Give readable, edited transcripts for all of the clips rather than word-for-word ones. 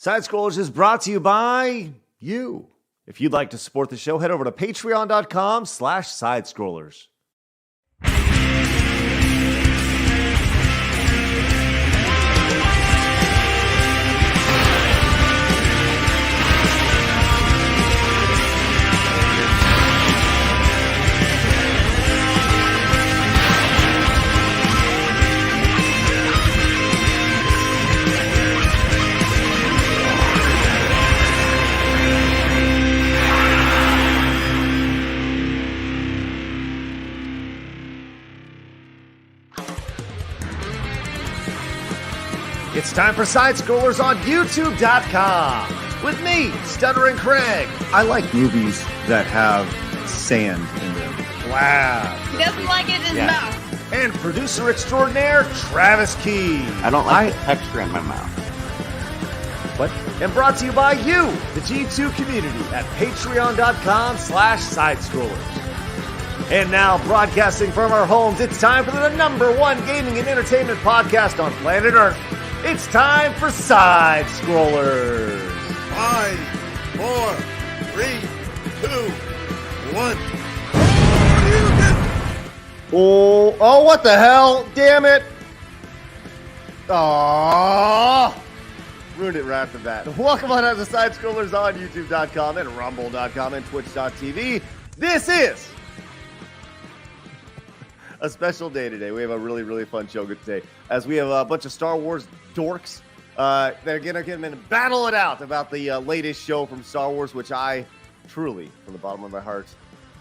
Side Scrollers is brought to you by you. If you'd like to support the show, head over to patreon.com/sidescrollers. It's time for Side Scrollers on YouTube.com with me, Stuttering Craig. I like movies that have sand in them. Wow. He doesn't like it in his mouth. And producer extraordinaire, Travis Key. I don't like the texture in my mouth. What? And brought to you by you, the G2 community at patreon.com/sidescrollers. And now, broadcasting from our homes, it's time for the #1 gaming and entertainment podcast on planet Earth. It's time for Side Scrollers. 5, 4, 3, 2, 1. Oh, what the hell? Damn it. Aww. Ruined it right after that. Welcome on out to Side Scrollers on YouTube.com and Rumble.com and Twitch.tv. This is a special day today. We have a really, really fun show today, as we have a bunch of Star Wars dorks that are going to battle it out about the latest show from Star Wars, which I truly, from the bottom of my heart,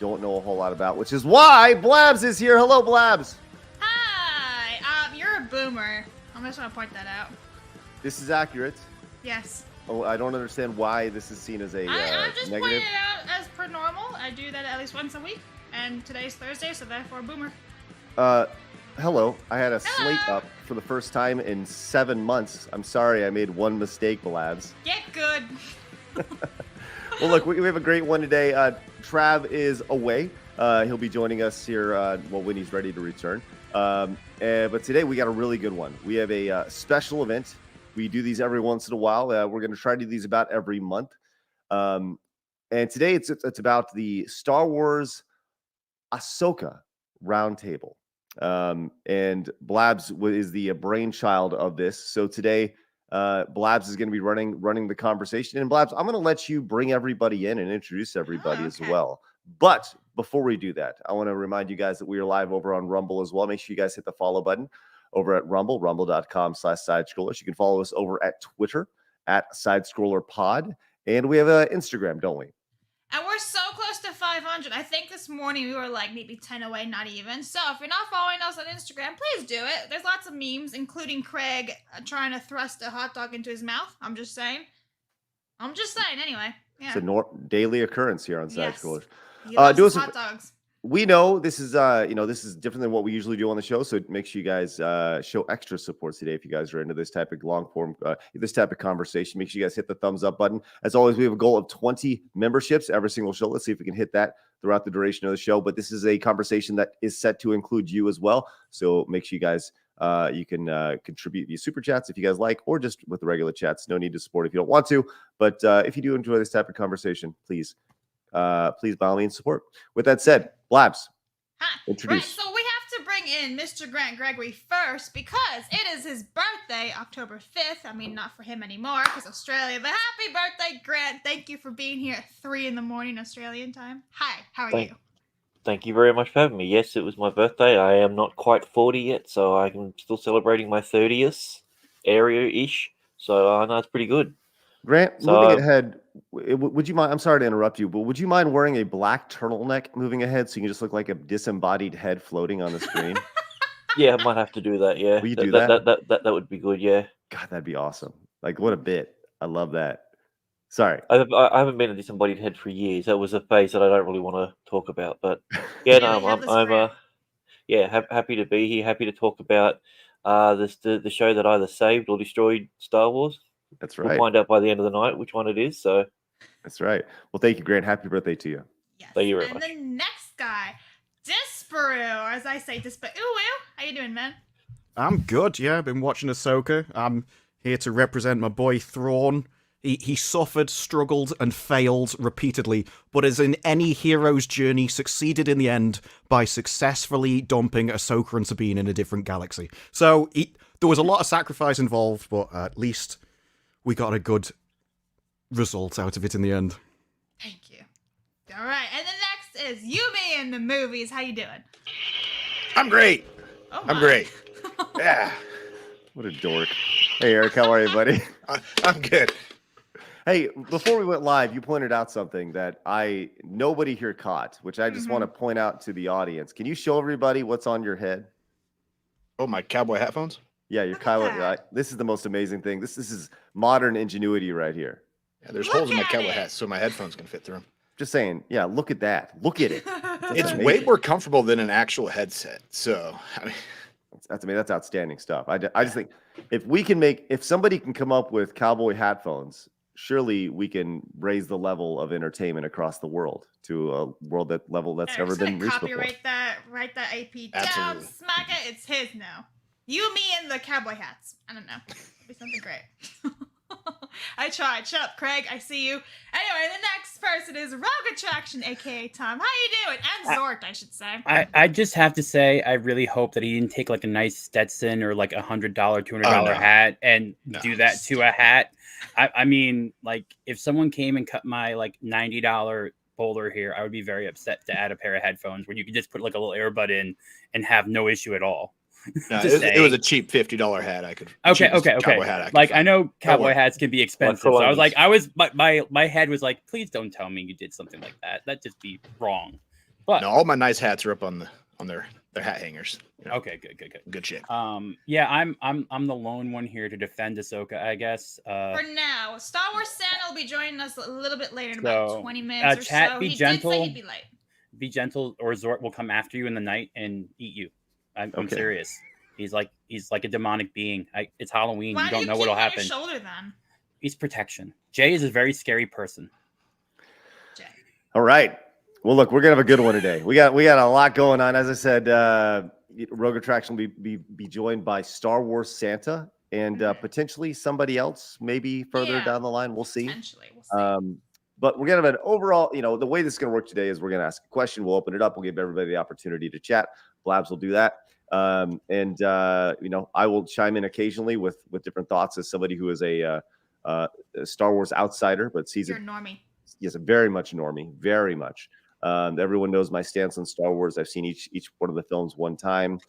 don't know a whole lot about, which is why Blabs is here. Hello, Blabs. Hi. You're a boomer. I'm just going to point that out. This is accurate. Yes. Oh, I don't understand why this is seen as a I'm just negative. pointing it out as per normal. I do that at least once a week, and today's Thursday, so therefore boomer. Hello. I had a slate up for the first time in 7 months. I'm sorry I made one mistake, Blabs. Get good. Well, look, we have a great one today. Trav is away. He'll be joining us here when he's ready to return. But today we got a really good one. We have a special event. We do these every once in a while. We're going to try to do these about every month. And today it's about the Star Wars Ahsoka Roundtable. And Blabs is the brainchild of this. So today, Blabs is going to be running the conversation. And Blabs, I'm going to let you bring everybody in and introduce everybody as well. But before we do that, I want to remind you guys that we are live over on Rumble as well. Make sure you guys hit the follow button over at Rumble, rumble.com/sidescrollers. You can follow us over at Twitter at SidescrollerPod. And we have an Instagram, don't we? And we're so close to 500. I think this morning we were like maybe 10 away, not even. So if you're not following us on Instagram, please do it. There's lots of memes, including Craig trying to thrust a hot dog into his mouth. I'm just saying. Anyway. Yeah. It's a daily occurrence here on Side Scrollers. He loves hot dogs. We know this is this is different than what we usually do on the show, so make sure you guys show extra support today if you guys are into this type of long form, this type of conversation. Make sure you guys hit the thumbs up button. As always, we have a goal of 20 memberships every single show. Let's see if we can hit that throughout the duration of the show. But this is a conversation that is set to include you as well, so make sure you guys you can contribute via super chats if you guys like, or just with the regular chats. No need to support if you don't want to, but if you do enjoy this type of conversation, please by all means support. With that said, Blabs, introduce. Right, so we have to bring in Mr. Grant Gregory first because it is his birthday, October 5th. I mean, not for him anymore because Australia. But happy birthday, Grant. Thank you for being here at 3 in the morning Australian time. Hi, how are you? Thank you very much for having me. Yes, it was my birthday. I am not quite 40 yet, so I'm still celebrating my 30th area-ish. So I know it's pretty good. Grant, moving ahead, would you mind? I'm sorry to interrupt you, but would you mind wearing a black turtleneck moving ahead so you can just look like a disembodied head floating on the screen? Yeah, I might have to do that. Yeah, will you do that? That would be good. Yeah. God, that'd be awesome. Like, what a bit! I love that. Sorry, I haven't been a disembodied head for years. That was a phase that I don't really want to talk about. But yeah, no, I'm happy to be here. Happy to talk about the show that either saved or destroyed Star Wars. That's right. We'll find out by the end of the night which one it is. So that's right. Well, thank you, Grant. Happy birthday to you. Yes. Thank you very much. And the next guy, Disparu, or as I say, Disparu. How you doing, man? I'm good. Yeah, I've been watching Ahsoka. I'm here to represent my boy Thrawn. He suffered, struggled, and failed repeatedly, but as in any hero's journey, succeeded in the end by successfully dumping Ahsoka and Sabine in a different galaxy. So there was a lot of sacrifice involved, but at least we got a good result out of it in the end. Thank you. All right, and the next is Yumi in the movies. How you doing? I'm great. Oh I'm great. Yeah. What a dork. Hey, Eric, how are you, buddy? I'm good. Hey, before we went live, you pointed out something that nobody here caught, which I just want to point out to the audience. Can you show everybody what's on your head? Oh, my cowboy hat phones? Yeah, your Kylo. This is the most amazing thing. This is modern ingenuity right here. Yeah, there's holes in my cowboy hat, so my headphones can fit through them. Just saying. Yeah, look at that. Look at it. It's way more comfortable than an actual headset. So, I mean, that's outstanding stuff. I just think if somebody can come up with cowboy hat phones, surely we can raise the level of entertainment across the world to a world level that's never been reached before. Copyright that, write that AP down, smack it. It's his now. You, me, and the cowboy hats. I don't know. It'll be something great. I tried. Shut up, Craig. I see you. Anyway, the next person is Rogue Attraction, aka Tom. How you doing? And Zort, I should say. I just have to say, I really hope that he didn't take like a nice Stetson or like $100, $200 hat and do that to a hat. I mean, like if someone came and cut my like $90 bowler here, I would be very upset to add a pair of headphones where you could just put like a little earbud in and have no issue at all. No, it was a cheap $50 hat. I could. Okay. Like I know cowboy work. hats can be expensive, so I was like, my head was like, please don't tell me you did something like that. That'd just be wrong. But no, all my nice hats are up on their hat hangers. You know? Okay, good shape. Yeah, I'm the lone one here to defend Ahsoka, I guess. For now, Star Wars Santa will be joining us a little bit later in about 20 minutes or chat, so. Be He gentle. did say he'd be late. Be gentle, or Zort will come after you in the night and eat you. I'm serious. He's like a demonic being. It's Halloween. Why you don't do know what'll keep him on happen. your shoulder then? He's protection. Jay is a very scary person. Jay. All right. Well, look, we're gonna have a good one today. We got a lot going on. As I said, Rogue Attraction will be joined by Star Wars Santa and potentially somebody else, maybe further down the line. We'll see. Potentially, we'll see. But we're gonna have an overall. The way this is gonna work today is we're gonna ask a question. We'll open it up. We'll give everybody the opportunity to chat. Blabs will do that. I will chime in occasionally with different thoughts as somebody who is a Star Wars outsider, but sees You're it. a normie. Yes, very much normie, very much. Everyone knows my stance on Star Wars. I've seen each one of the films one time.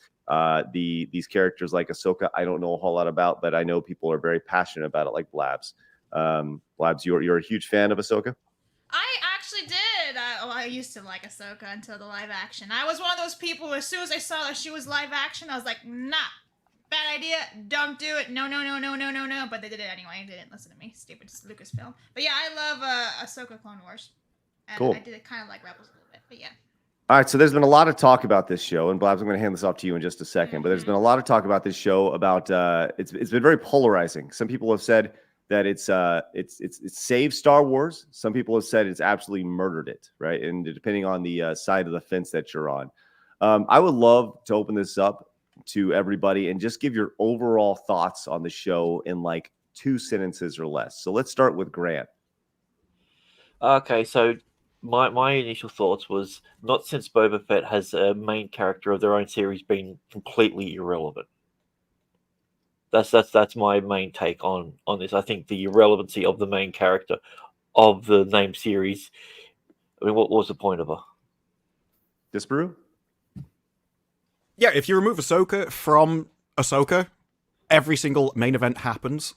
These characters like Ahsoka, I don't know a whole lot about, but I know people are very passionate about it, like Blabs. Blabs, you're a huge fan of Ahsoka? I actually did. I used to like Ahsoka until the live action. I was one of those people, as soon as I saw that she was live action, I was like, nah, bad idea, don't do it, no. But they did it anyway. They didn't listen to me. Stupid Lucasfilm. But yeah, I love Ahsoka Clone Wars. And cool. I did it kind of like Rebels a little bit, but yeah. All right, so there's been a lot of talk about this show, and Blabs, I'm going to hand this off to you in just a second. But there's been a lot of talk about this show about it's been very polarizing. Some people have said that it's saved Star Wars. Some people have said it's absolutely murdered it, right? And depending on the side of the fence that you're on, I would love to open this up to everybody and just give your overall thoughts on the show in like 2 sentences or less. So let's start with Grant. Okay, so my initial thoughts was not since Boba Fett has a main character of their own series been completely irrelevant. That's my main take on this. I think the irrelevancy of the main character of the name series. I mean, what was the point of her? Disparu? Yeah, if you remove Ahsoka from Ahsoka, every single main event happens,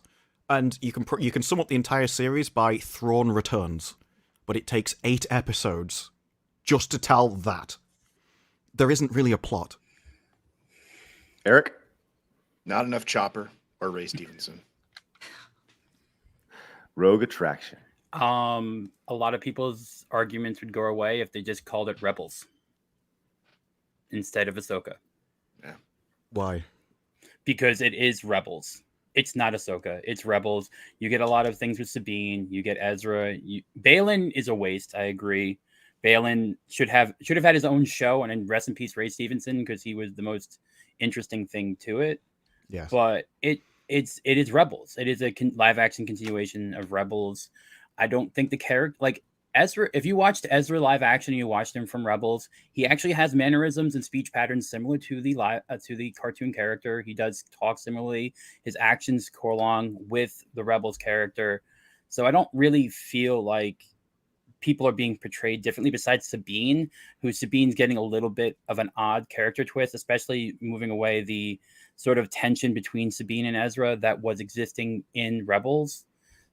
and you can sum up the entire series by Thrawn Returns. But it takes 8 episodes just to tell that. There isn't really a plot. Eric? Not enough Chopper or Ray Stevenson. Rogue Attraction. A lot of people's arguments would go away if they just called it Rebels instead of Ahsoka. Yeah. Why? Because it is Rebels. It's not Ahsoka. It's Rebels. You get a lot of things with Sabine. You get Ezra. Baylan is a waste. I agree. Baylan should have had his own show, and then rest in peace Ray Stevenson, because he was the most interesting thing to it. Yes. But it is Rebels. It is a live action continuation of Rebels. I don't think the character like Ezra. If you watched Ezra live action and you watched him from Rebels, he actually has mannerisms and speech patterns similar to the cartoon character. He does talk similarly. His actions go along with the Rebels character. So I don't really feel like people are being portrayed differently besides Sabine, Sabine's getting a little bit of an odd character twist, especially moving away the sort of tension between Sabine and Ezra that was existing in Rebels.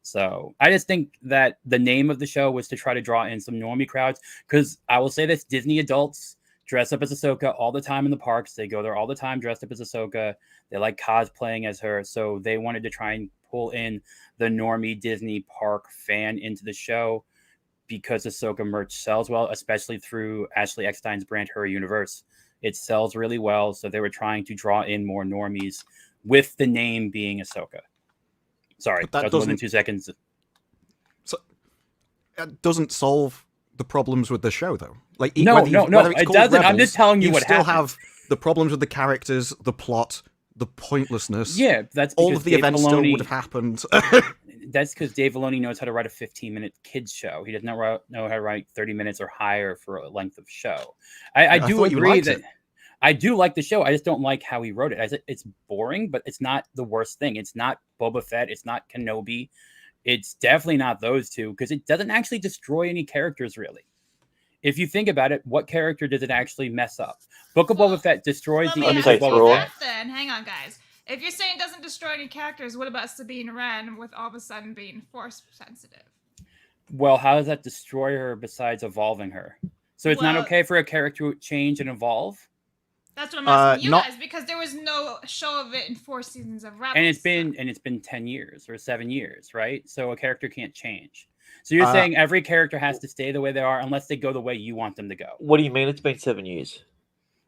So I just think that the name of the show was to try to draw in some normie crowds, because I will say this, Disney adults dress up as Ahsoka all the time in the parks. They go there all the time dressed up as Ahsoka. They like cosplaying as her. So they wanted to try and pull in the normie Disney park fan into the show, because Ahsoka merch sells well, especially through Ashley Eckstein's brand, Her Universe. It sells really well, so they were trying to draw in more normies with the name being Ahsoka. Sorry, that was more than 2 seconds. So, it doesn't solve the problems with the show, though. Like, no, it doesn't. Rebels, I'm just telling you what still happened. Have the problems with the characters, the plot, the pointlessness. Yeah, that's all of the events still would have happened. That's because Dave Filoni knows how to write a 15-minute kids show. He doesn't know how to write 30 minutes or higher for a length of show. I do agree that I do like the show. I just don't like how he wrote it. It's boring, but it's not the worst thing. It's not Boba Fett. It's not Kenobi. It's definitely not those two, because it doesn't actually destroy any characters, really. If you think about it, what character does it actually mess up? Book of Boba Fett destroys the image of Boba Fett. Then, hang on, guys. If you're saying it doesn't destroy any characters, what about Sabine Wren with all of a sudden being force sensitive? Well, how does that destroy her besides evolving her? So it's not okay for a character to change and evolve? That's what I'm asking you guys, because there was no show of it in 4 seasons of Rebels. And it's been 10 years or 7 years, right? So a character can't change. So you're saying every character has to stay the way they are unless they go the way you want them to go. What do you mean it's been 7 years?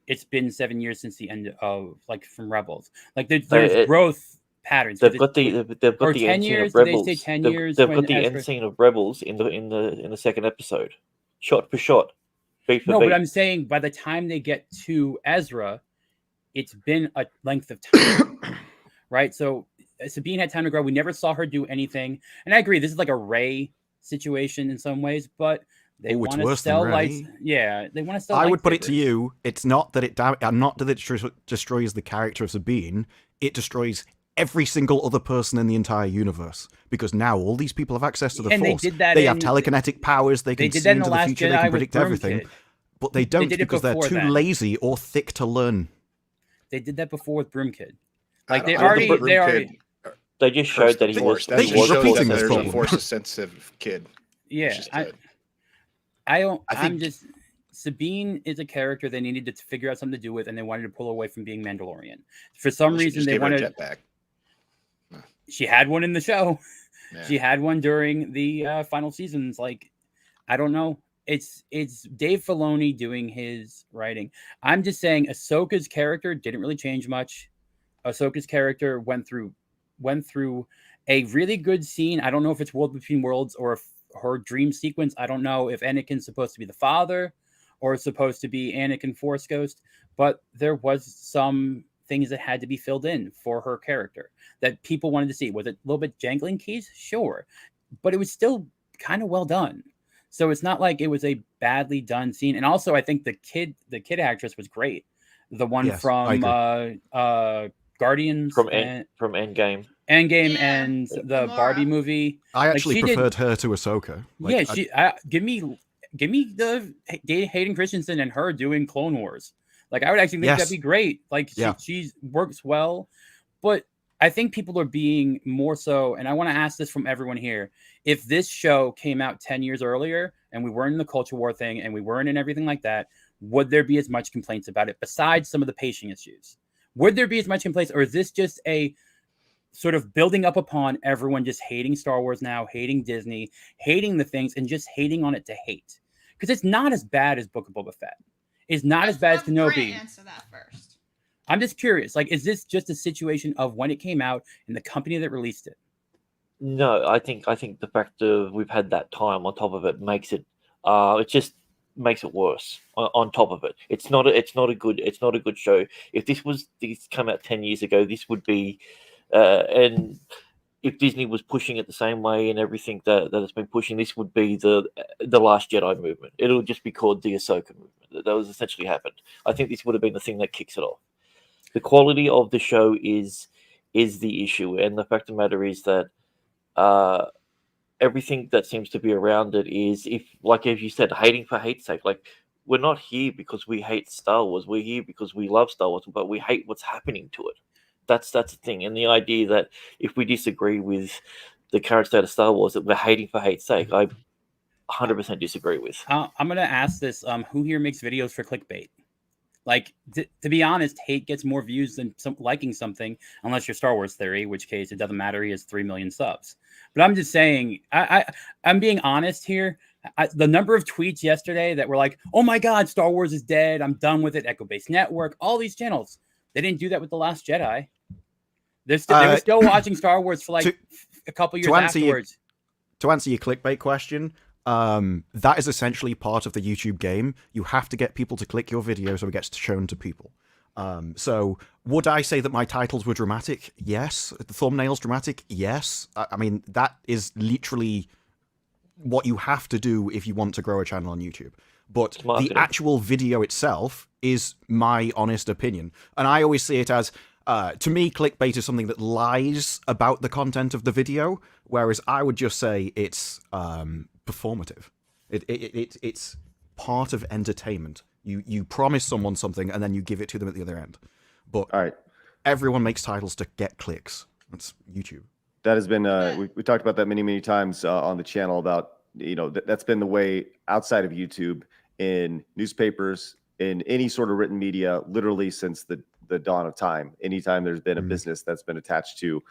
It's been 7 years since the end of, like, from Rebels. Like, there's growth patterns. They've got the end scene of Rebels. They say 10 years. They've got the end scene of Rebels in the second episode, shot for shot, beat for beat. But I'm saying by the time they get to Ezra, it's been a length of time, right? So Sabine had time to grow. We never saw her do anything, and I agree. This is like a Rey situation in some ways, but they want to sell lights. Yeah, they want to sell. I would put it to you: it's not that it destroys the character of Sabine; it destroys every single other person in the entire universe, because now all these people have access to the Force. They have telekinetic powers. They can see into the future. They can predict everything, but they don't because they're too lazy or thick to learn. They did that before with Broomkid. Like They just showed that he was. They was repeating there's a force-sensitive kid. Yeah, I'm just. Sabine is a character they needed to figure out something to do with, and they wanted to pull away from being Mandalorian. For some reason, they wanted. A jetpack. She had one in the show. Yeah. She had one during the final seasons. Like, I don't know. It's Dave Filoni doing his writing. I'm just saying Ahsoka's character didn't really change much. Ahsoka's character went through a really good scene. I don't know if it's World Between Worlds or if her dream sequence. I don't know if Anakin's supposed to be the father or it's supposed to be Anakin Force Ghost, but there was some things that had to be filled in for her character that people wanted to see. Was it a little bit jangling keys? Sure. But it was still kind of well done. So it's not like it was a badly done scene. And also, I think the kid actress was great. The one from Guardians from Endgame. And the Barbie movie. I actually preferred her to Ahsoka. Give me the Hayden Christensen and her doing Clone Wars. Like, I would actually think that'd be great. Like, she works well, but I think people are being more so, and I want to ask this from everyone here. If this show came out 10 years earlier and we weren't in the culture war thing and we weren't in everything like that, would there be as much complaints about it besides some of the pacing issues? Would there be as much complaints, or is this just a sort of building up upon everyone just hating Star Wars now, hating Disney, hating the things, and just hating on it to hate? Because it's not as bad as Book of Boba Fett. It's not as bad as Kenobi. Answer that first. I'm just curious. Like, is this just a situation of when it came out and the company that released it? No, I think the fact that we've had that time on top of it makes it. It just makes it worse. On top of it, it's not a good show. If this come out 10 years ago, this would be And if Disney was pushing it the same way and everything that it's been pushing, this would be the Last Jedi movement. It'll just be called the Ahsoka movement. That was essentially happened. I think this would have been the thing that kicks it off. The quality of the show is the issue, and the fact of the matter is that everything that seems to be around it is, if you said, hating for hate's sake. Like, we're not here because we hate Star Wars. We're here because we love Star Wars, but we hate what's happening to it. That's the thing. And the idea that if we disagree with the current state of Star Wars, that we're hating for hate's sake, I 100% disagree with. I'm going to ask this. Who here makes videos for clickbait? Like, to be honest, hate gets more views than liking something, unless you're Star Wars Theory, in which case it doesn't matter. He has 3 million subs. But I'm just saying, I'm being honest here. The number of tweets yesterday that were like, oh my God, Star Wars is dead. I'm done with it. Echo Base Network, all these channels. They didn't do that with The Last Jedi. They were still watching Star Wars for like a couple years afterwards. To answer your clickbait question, that is essentially part of the YouTube game. You have to get people to click your video so it gets shown to people. So would I say that my titles were dramatic? Yes. The thumbnail's dramatic? Yes. I mean, that is literally what you have to do if you want to grow a channel on YouTube. But the actual video itself is my honest opinion. And I always see it as, to me, clickbait is something that lies about the content of the video, whereas I would just say it's performative. It's part of entertainment. You promise someone something and then you give it to them at the other end. But all right, everyone makes titles to get clicks. That's YouTube. That has been we talked about that many times on the channel about, that's been the way outside of YouTube, in newspapers, in any sort of written media, literally since the dawn of time. Anytime there's been a business that's been attached to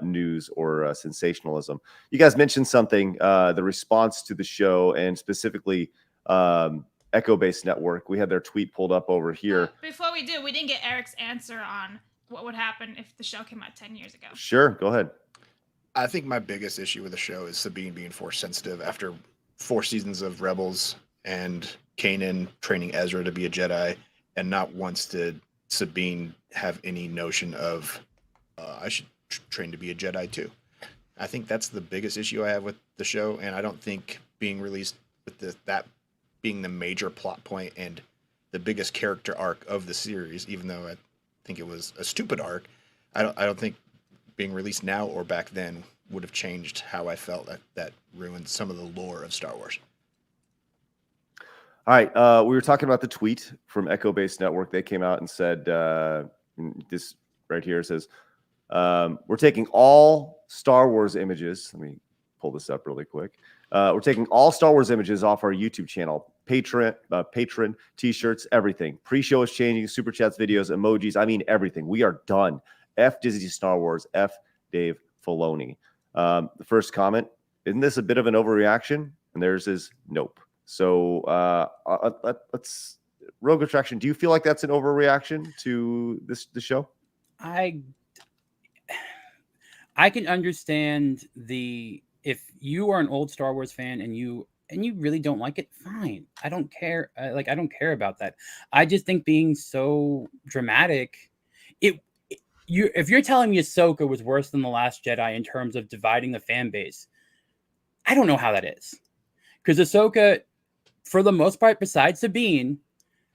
news or sensationalism. You guys mentioned something, the response to the show, and specifically Echo Base Network. We had their tweet pulled up over here. Before we do, we didn't get Eric's answer on what would happen if the show came out 10 years ago. Sure, go ahead. I think my biggest issue with the show is Sabine being force sensitive after 4 seasons of Rebels and Kanan training Ezra to be a Jedi, and not once did Sabine have any notion of I should train to be a Jedi too. I think that's the biggest issue I have with the show, and I don't think being released with that being the major plot point and the biggest character arc of the series, even though I think it was a stupid arc, I don't think being released now or back then would have changed how I felt. That ruined some of the lore of Star Wars. All right, we were talking about the tweet from Echo Base Network. They came out and said, this right here says, we're taking all Star Wars images. Let me pull this up really quick. We're taking all Star Wars images off our YouTube channel. Patron, T-shirts, everything. Pre-show is changing, Super Chats, videos, emojis. I mean, everything. We are done. F Disney Star Wars. F Dave Filoni. The first comment, isn't this a bit of an overreaction? And theirs is nope. So let's Rogue Attraction. Do you feel like that's an overreaction to the show? I can understand if you are an old Star Wars fan and you really don't like it, fine. I don't care. I don't care about that. I just think being so dramatic, if you're telling me Ahsoka was worse than The Last Jedi in terms of dividing the fan base, I don't know how that is. Because Ahsoka, for the most part, besides Sabine,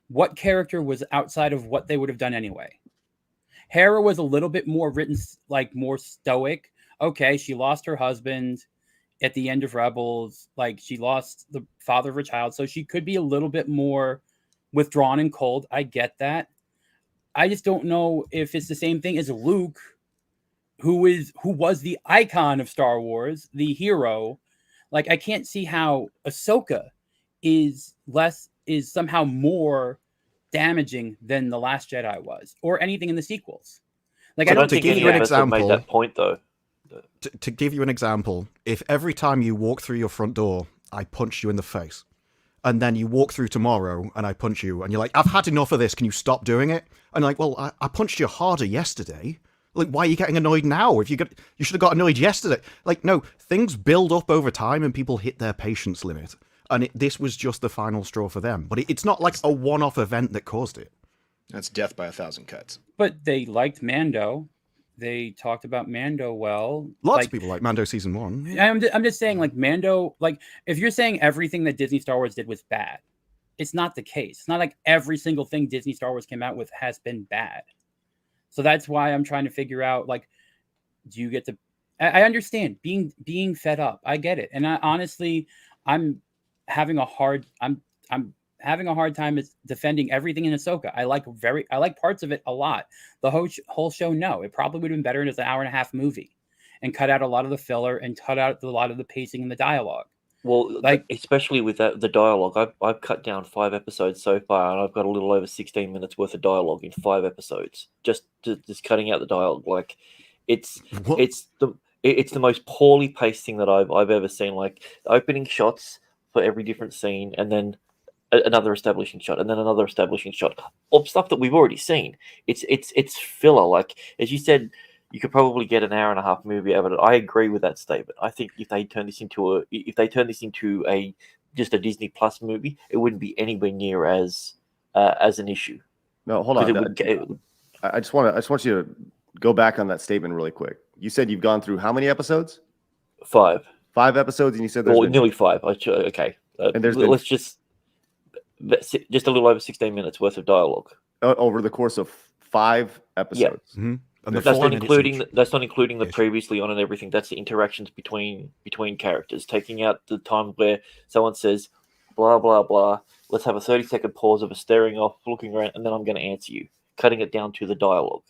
what character was outside of what they would have done anyway? Hera was a little bit more written, like more stoic. Okay, she lost her husband at the end of Rebels. Like, she lost the father of her child, so she could be a little bit more withdrawn and cold. I get that. I just don't know if it's the same thing as Luke, who was the icon of Star Wars, the hero. Like, I can't see how Ahsoka is somehow more damaging than The Last Jedi was, or anything in the sequels. Like, so I don't think think any of us have made that point, though. To give you an example, if every time you walk through your front door, I punch you in the face, and then you walk through tomorrow and I punch you, and you're like, I've had enough of this, can you stop doing it? And like, well, I punched you harder yesterday. Like, why are you getting annoyed now? You should have got annoyed yesterday. Like, no, things build up over time and people hit their patience limit. And this was just the final straw for them. But it's not like a one-off event that caused it. That's death by 1,000 cuts. But they liked Mando. they talked about Mando well. Lots of people like Mando season 1. I'm just saying, like, Mando, like, if you're saying everything that Disney Star Wars did was bad, it's not the case. It's not like every single thing Disney Star Wars came out with has been bad. So that's why I'm trying to figure out, like, do you get to... I understand being fed up. I get it. And I'm having a hard time defending everything in Ahsoka. I like parts of it a lot. The whole show, no. It probably would have been better as an 1.5-hour movie and cut out a lot of the filler and cut out a lot of the pacing and the dialogue. Well, like, especially with the dialogue, I've cut down 5 episodes so far, and I've got a little over 16 minutes worth of dialogue in 5 episodes. Just cutting out the dialogue, like it's the most poorly paced thing that I've ever seen. Like, opening shots for every different scene, and then another establishing shot, and then another establishing shot of stuff that we've already seen. It's filler. Like, as you said, you could probably get an 1.5-hour movie out of it. I agree with that statement. I think if they turn this into just a Disney Plus movie, it wouldn't be anywhere near as an issue. No, hold on. I just want you to go back on that statement really quick. You said you've gone through how many episodes? 5. 5 episodes, and you said there's nearly 5. Okay, and let's just a little over 16 minutes worth of dialogue over the course of 5 episodes. Yeah. Mm-hmm. And that's not including the previously on and everything. That's the interactions between characters. Taking out the time where someone says blah blah blah. Let's have a 30-second pause of a staring off, looking around, and then I'm going to answer you. Cutting it down to the dialogue.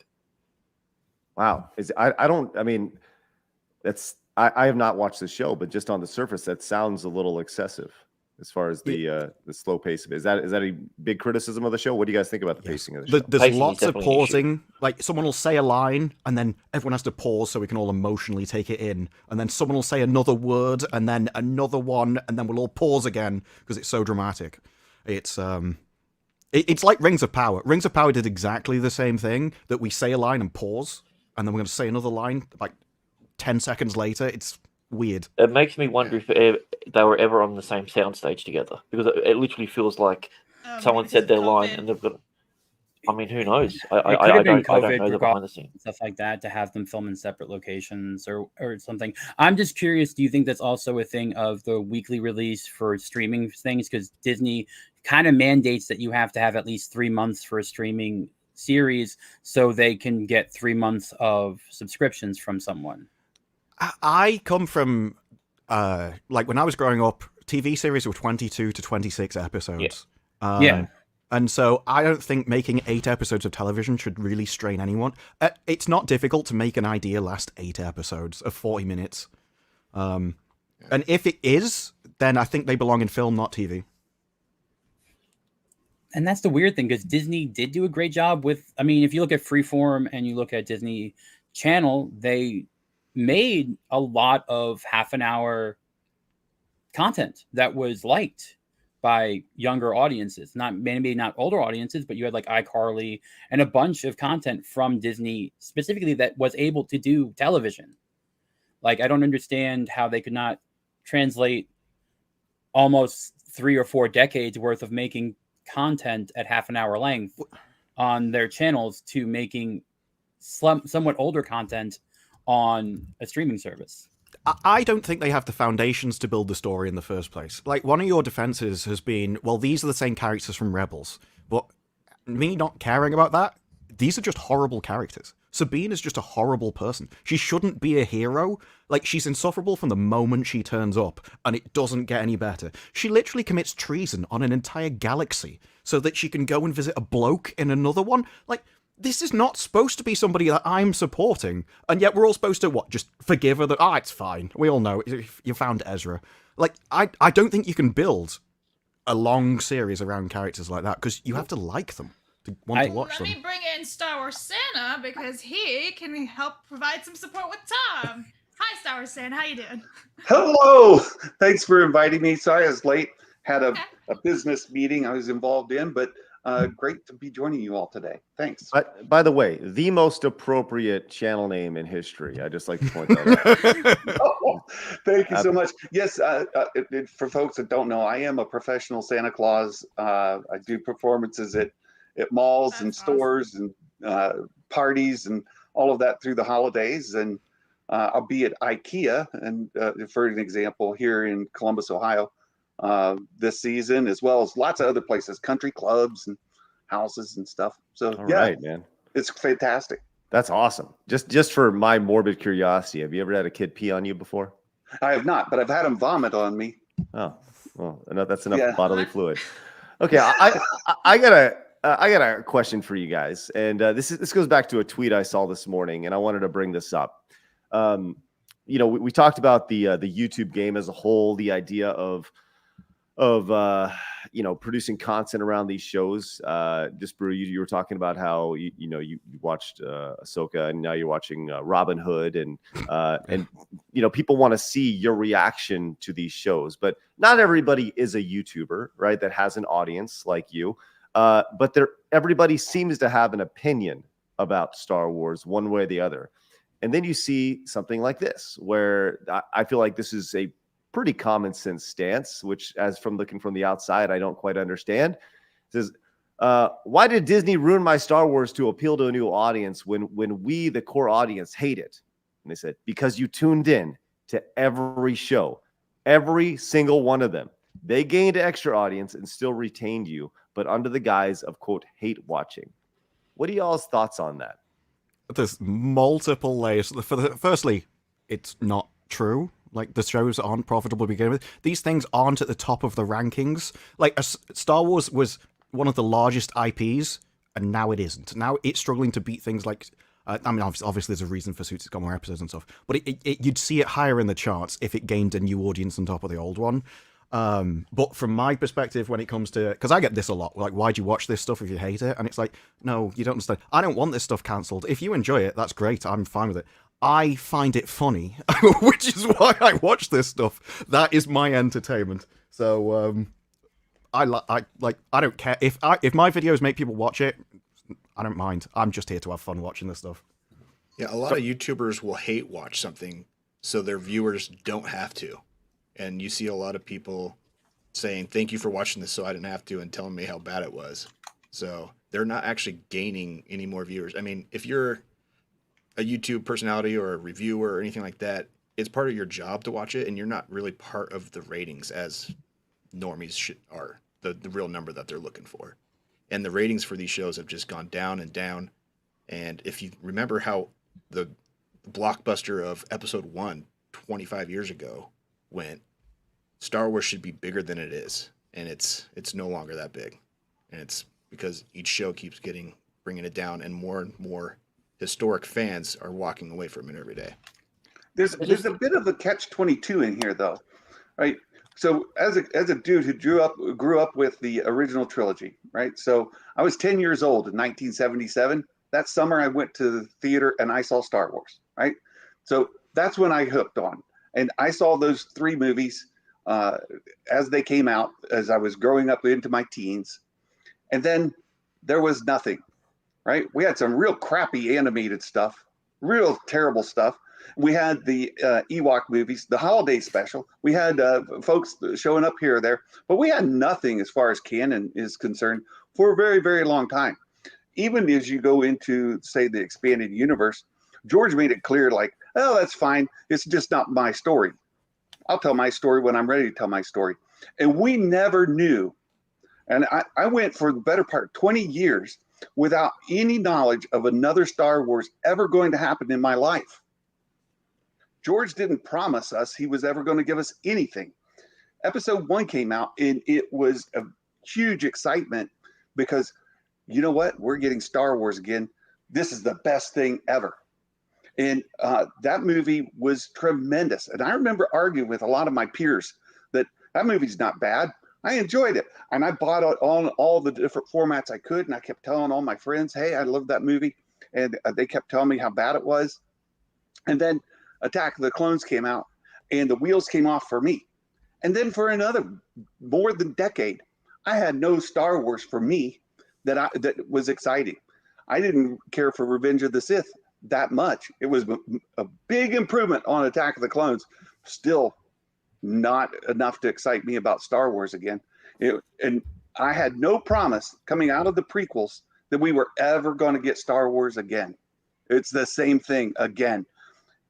Wow, I have not watched the show, but just on the surface, that sounds a little excessive as far as the slow pace of it. Is that a big criticism of the show? What do you guys think about the pacing of the show? There's Pacing lots is of definitely an issue. pausing. Like, someone will say a line, and then everyone has to pause so we can all emotionally take it in. And then someone will say another word, and then another one, and then we'll all pause again because it's so dramatic. It's like Rings of Power. Rings of Power did exactly the same thing, that we say a line and pause, and then we're going to say another line like 10 seconds later. It's weird. It makes me wonder if they were ever on the same soundstage together, because it literally feels like someone said their line and they've got. I mean, who knows? I don't know the behind the scenes, stuff like that, to have them film in separate locations or something. I'm just curious. Do you think that's also a thing of the weekly release for streaming things? Because Disney kind of mandates that you have to have at least 3 months for a streaming series, so they can get 3 months of subscriptions from someone. I come from, like, when I was growing up, TV series were 22 to 26 episodes. Yeah. And so I don't think making 8 episodes of television should really strain anyone. It's not difficult to make an idea last 8 episodes of 40 minutes. And if it is, then I think they belong in film, not TV. And that's the weird thing, because Disney did do a great job with, I mean, if you look at Freeform and you look at Disney Channel, they made a lot of half-an-hour content that was liked by younger audiences, maybe not older audiences, but you had like iCarly and a bunch of content from Disney specifically that was able to do television. Like, I don't understand how they could not translate almost 3 or 4 decades worth of making content at half-an-hour length on their channels to making somewhat older content on a streaming service. I don't think they have the foundations to build the story in the first place. Like, one of your defenses has been, well, these are the same characters from Rebels. But me not caring about that, these are just horrible characters. Sabine is just a horrible person. She shouldn't be a hero. Like, she's insufferable from the moment she turns up, and it doesn't get any better. She literally commits treason on an entire galaxy so that she can go and visit a bloke in another one. Like, this is not supposed to be somebody that I'm supporting, and yet we're all supposed to, just forgive her? It's fine. We all know you found Ezra. Like, I don't think you can build a long series around characters like that, because you have to like them to want to watch them. Let me bring in Star Wars Santa, because he can help provide some support with Tom. Hi, Star Wars Santa. How you doing? Hello. Thanks for inviting me. Sorry I was late. Had a business meeting I was involved in, but great to be joining you all today. Thanks. By the way, the most appropriate channel name in history. I just like to point that out. Oh, thank you so much. Yes, for folks that don't know, I am a professional Santa Claus. I do performances at malls and stores and parties and all of that through the holidays, and I'll be at IKEA, and for an example, here in Columbus, Ohio, this season, as well as lots of other places, country clubs and houses and stuff. So All right, man. It's fantastic. That's awesome. Just for my morbid curiosity, have you ever had a kid pee on you before? I have not, but I've had them vomit on me. Oh, well, that's enough bodily fluid. Okay, I got a question for you guys, and this goes back to a tweet I saw this morning, and I wanted to bring this up. We talked about the YouTube game as a whole, the idea of producing content around these shows. Brew, you were talking about how you watched Ahsoka, and now you're watching Robin Hood, and people want to see your reaction to these shows, but not everybody is a YouTuber, right? That has an audience like you, but everybody seems to have an opinion about Star Wars one way or the other. And then you see something like this, where I feel like this is a pretty common sense stance, which, as from looking from the outside, I don't quite understand. It says, why did Disney ruin my Star Wars to appeal to a new audience when we, the core audience, hate it? And they said, because you tuned in to every show, every single one of them. They gained an extra audience and still retained you, but under the guise of, quote, hate watching. What are y'all's thoughts on that? There's multiple layers. Firstly, it's not true. Like, the shows aren't profitable to begin with. These things aren't at the top of the rankings. Like, Star Wars was one of the largest IPs, and now it isn't. Now it's struggling to beat things like... obviously there's a reason for Suits. It's got more episodes and stuff. But you'd see it higher in the charts if it gained a new audience on top of the old one. But from my perspective, when it comes to... Because I get this a lot. Like, why'd you watch this stuff if you hate it? And it's like, no, you don't understand. I don't want this stuff cancelled. If you enjoy it, that's great. I'm fine with it. I find it funny, which is why I watch this stuff. That is my entertainment. So I don't care if my videos make people watch it. I don't mind. I'm just here to have fun watching this stuff. Yeah, a lot of YouTubers will hate watch something so their viewers don't have to. And you see a lot of people saying, thank you for watching this so I didn't have to, and telling me how bad it was. So they're not actually gaining any more viewers. I mean, if you're a YouTube personality or a reviewer or anything like that, it's part of your job to watch it, and you're not really part of the ratings as normies are, the real number that they're looking for. And the ratings for these shows have just gone down and down. And if you remember how the blockbuster of episode 1 25 years ago went, Star Wars should be bigger than it is, and it's no longer that big. And it's because each show keeps bringing it down, and more historic fans are walking away from it every day. There's a bit of a catch-22 in here, though, right? So as a dude who grew up with the original trilogy, right? So I was 10 years old in 1977. That summer I went to the theater and I saw Star Wars, right? So that's when I hooked on. And I saw those 3 movies as they came out, as I was growing up into my teens. And then there was nothing, right? We had some real crappy animated stuff, real terrible stuff. We had the Ewok movies, the holiday special. We had folks showing up here or there, but we had nothing as far as canon is concerned for a very, very long time. Even as you go into, say, the expanded universe, George made it clear, like, oh, that's fine. It's just not my story. I'll tell my story when I'm ready to tell my story. And we never knew. And I went for the better part of 20 years without any knowledge of another Star Wars ever going to happen in my life. George didn't promise us he was ever going to give us anything. Episode 1 came out, and it was a huge excitement because, you know what? We're getting Star Wars again. This is the best thing ever. And that movie was tremendous. And I remember arguing with a lot of my peers that movie's not bad. I enjoyed it. And I bought it on all the different formats I could. And I kept telling all my friends, hey, I love that movie. And they kept telling me how bad it was. And then Attack of the Clones came out, and the wheels came off for me. And then for another more than decade, I had no Star Wars for me that was exciting. I didn't care for Revenge of the Sith that much. It was a big improvement on Attack of the Clones. Still not enough to excite me about Star Wars again. And I had no promise coming out of the prequels that we were ever going to get Star Wars again. It's the same thing again.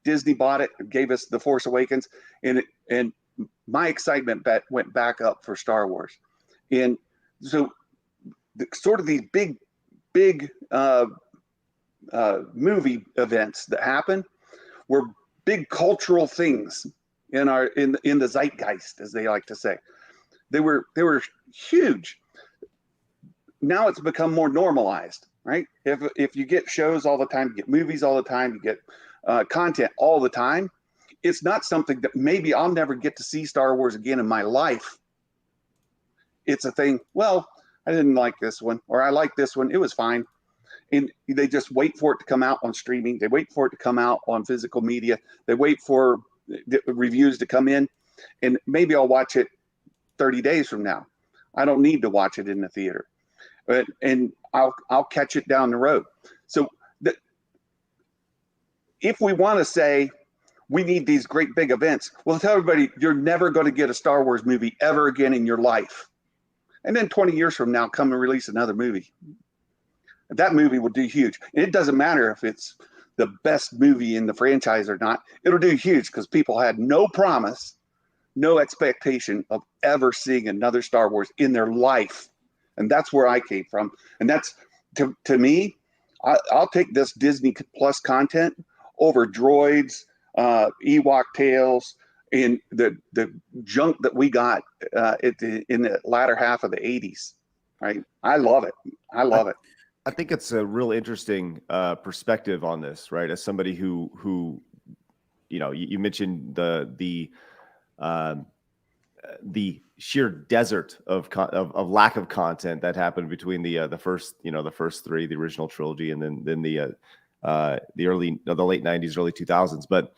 Disney bought it, gave us The Force Awakens, and my excitement went back up for Star Wars. And so sort of these big movie events that happen were big cultural things in the zeitgeist, as they like to say. They were huge. Now it's become more normalized, right? If you get shows all the time, you get movies all the time, you get content all the time, it's not something that maybe I'll never get to see Star Wars again in my life. It's a thing, well, I didn't like this one, or I like this one, it was fine. And they just wait for it to come out on streaming. They wait for it to come out on physical media. They wait for the reviews to come in, and maybe I'll watch it 30 days from now. I don't need to watch it in the theater, and I'll catch it down the road. So if we want to say we need these great big events, well, tell everybody you're never going to get a Star Wars movie ever again in your life. And then 20 years from now, come and release another movie. That movie will do huge. And it doesn't matter if it's the best movie in the franchise or not. It'll do huge because people had no promise, no expectation of ever seeing another Star Wars in their life. And that's where I came from. And that's, to me, I'll take this Disney Plus content over droids, Ewok Tales, and the junk that we got in the latter half of the 80s. Right? I love it. I love it. I think it's a real interesting perspective on this, right? As somebody who you mentioned the sheer desert of lack of content that happened between the first three, the original trilogy, and then the late 90s, early 2000s. But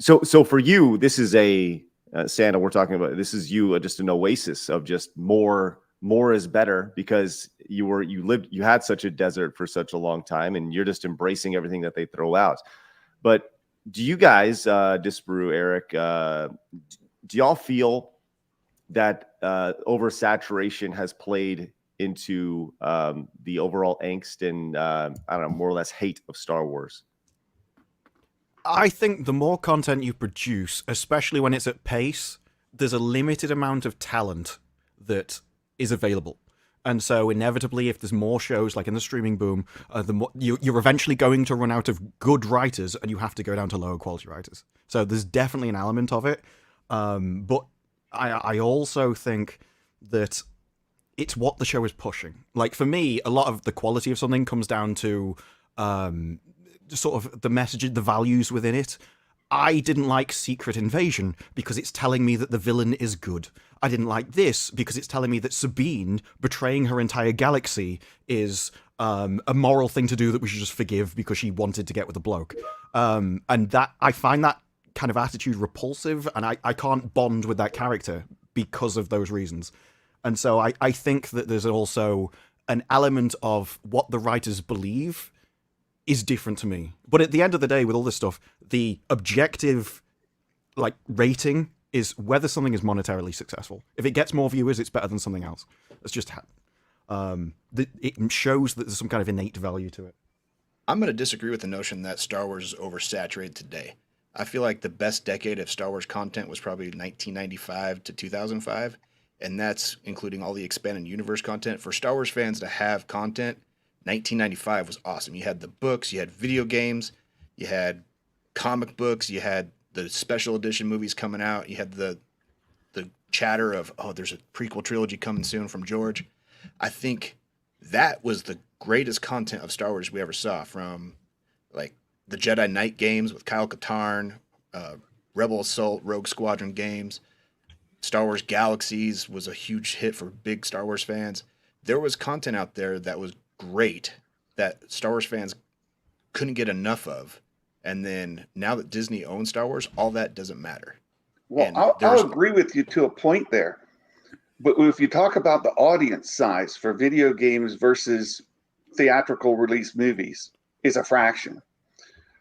so for you, this is Santa. We're talking about, this is just an oasis of just more is better, because you had such a desert for such a long time, and you're just embracing everything that they throw out. But do you guys, Disparu, Eric, do y'all feel that oversaturation has played into the overall angst and I don't know, more or less hate of Star Wars? I think the more content you produce, especially when it's at pace, there's a limited amount of talent that is available. And so inevitably, if there's more shows, like in the streaming boom, you're eventually going to run out of good writers, and you have to go down to lower quality writers. So there's definitely an element of it. But I also think that it's what the show is pushing. Like for me, a lot of the quality of something comes down to sort of the message, the values within it. I didn't like Secret Invasion because it's telling me that the villain is good. I didn't like this because it's telling me that Sabine betraying her entire galaxy is a moral thing to do that we should just forgive because she wanted to get with a bloke. And that I find that kind of attitude repulsive, and I can't bond with that character because of those reasons. And so I think that there's also an element of what the writers believe is different to me. But at the end of the day, with all this stuff, the objective rating is whether something is monetarily successful. If it gets more viewers, it's better than something else. It's just it shows that there's some kind of innate value to it. I'm going to disagree with the notion that Star Wars is oversaturated today. I feel like the best decade of Star Wars content was probably 1995 to 2005, and that's including all the expanded universe content. For Star Wars fans to have content, 1995 was awesome. You had the books, you had video games, you had comic books, you had the special edition movies coming out, you had the chatter of, oh, there's a prequel trilogy coming soon from George. I think that was the greatest content of Star Wars we ever saw, from the Jedi Knight games with Kyle Katarn, Rebel Assault, Rogue Squadron games. Star Wars Galaxies was a huge hit for big Star Wars fans. There was content out there that was great that Star Wars fans couldn't get enough of. And then now that Disney owns Star Wars, all that doesn't matter. Well, I'll agree with you to a point there. But if you talk about the audience size for video games versus theatrical release movies, it's a fraction.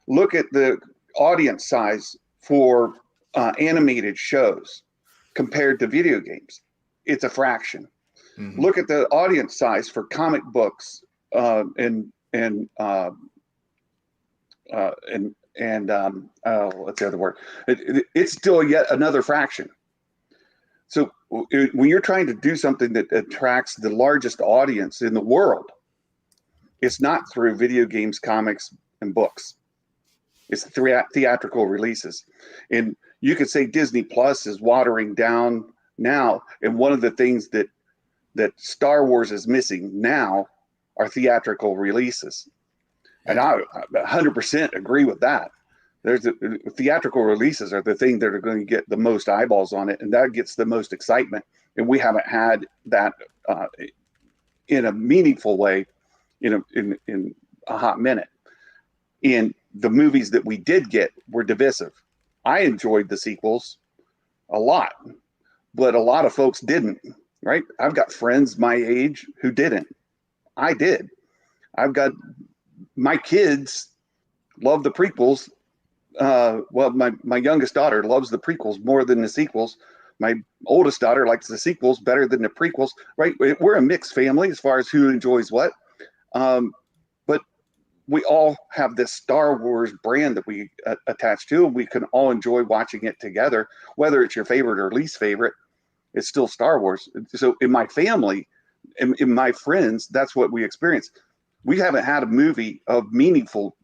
Look at the audience size for animated shows compared to video games. It's a fraction. Mm-hmm. Look at the audience size for comic books and what's the other word? It's still yet another fraction. So when you're trying to do something that attracts the largest audience in the world, it's not through video games, comics, and books. It's theatrical releases. And you could say Disney Plus is watering down now. And one of the things that Star Wars is missing now are theatrical releases. And I 100% agree with that. Theatrical releases are the thing that are going to get the most eyeballs on it, and that gets the most excitement. And we haven't had that in a meaningful way in a hot minute. And the movies that we did get were divisive. I enjoyed the sequels a lot, but a lot of folks didn't, right? I've got friends my age who didn't. I did. I've got my kids love the prequels. Well, my youngest daughter loves the prequels more than the sequels. My oldest daughter likes the sequels better than the prequels, right? We're a mixed family as far as who enjoys what. But we all have this Star Wars brand that we attach to, and we can all enjoy watching it together. Whether it's your favorite or least favorite, it's still Star Wars. So in my family, in my friends, that's what we experience. We haven't had a movie of meaningful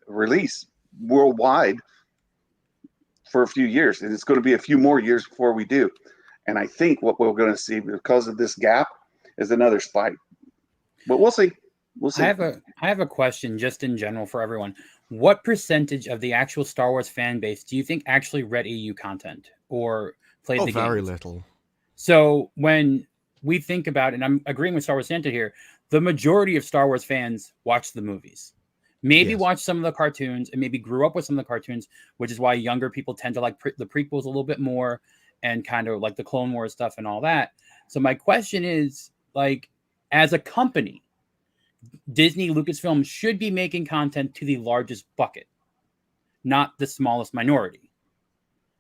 release worldwide for a few years, and it's going to be a few more years before we do. And I think what we're going to see because of this gap is another spike. But we'll see. We'll see. I have a question just in general for everyone. What percentage of the actual Star Wars fan base do you think actually read EU content or played the game? Very little. So when we think about, and I'm agreeing with Star Wars Santa here, the majority of Star Wars fans watch the movies. Maybe watch some of the cartoons and maybe grew up with some of the cartoons, which is why younger people tend to like the prequels a little bit more and kind of like the Clone Wars stuff and all that. So my question is, like, as a company, Disney, Lucasfilm should be making content to the largest bucket, not the smallest minority.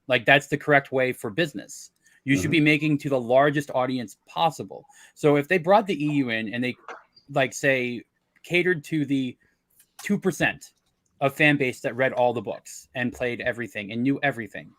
Like, that's the correct way for business. You should be making to the largest audience possible. So if they brought the EU in and they, like, say, catered to the 2% of fan base that read all the books and played everything and knew everything,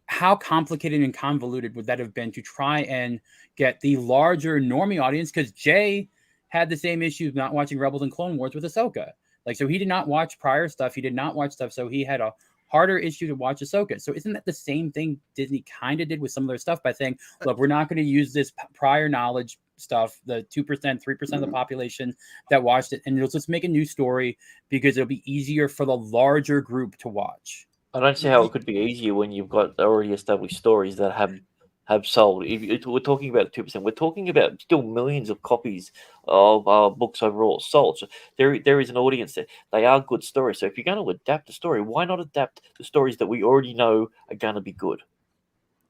how complicated and convoluted would that have been to try and get the larger normie audience? Because Jay had the same issues not watching Rebels and Clone Wars with Ahsoka. Like, so he did not watch prior stuff. He did not watch stuff. So he had a harder issue to watch Ahsoka. So isn't that the same thing Disney kind of did with some of their stuff by saying, look, we're not going to use this prior knowledge stuff, the 2%, 3% of the population that watched it, and it'll just make a new story because it'll be easier for the larger group to watch. I don't see how it could be easier when you've got already established stories that have sold. If we're talking about 2%, we're talking about still millions of copies of books overall sold. So there is an audience there. They are good stories. So if you're going to adapt a story, why not adapt the stories that we already know are going to be good?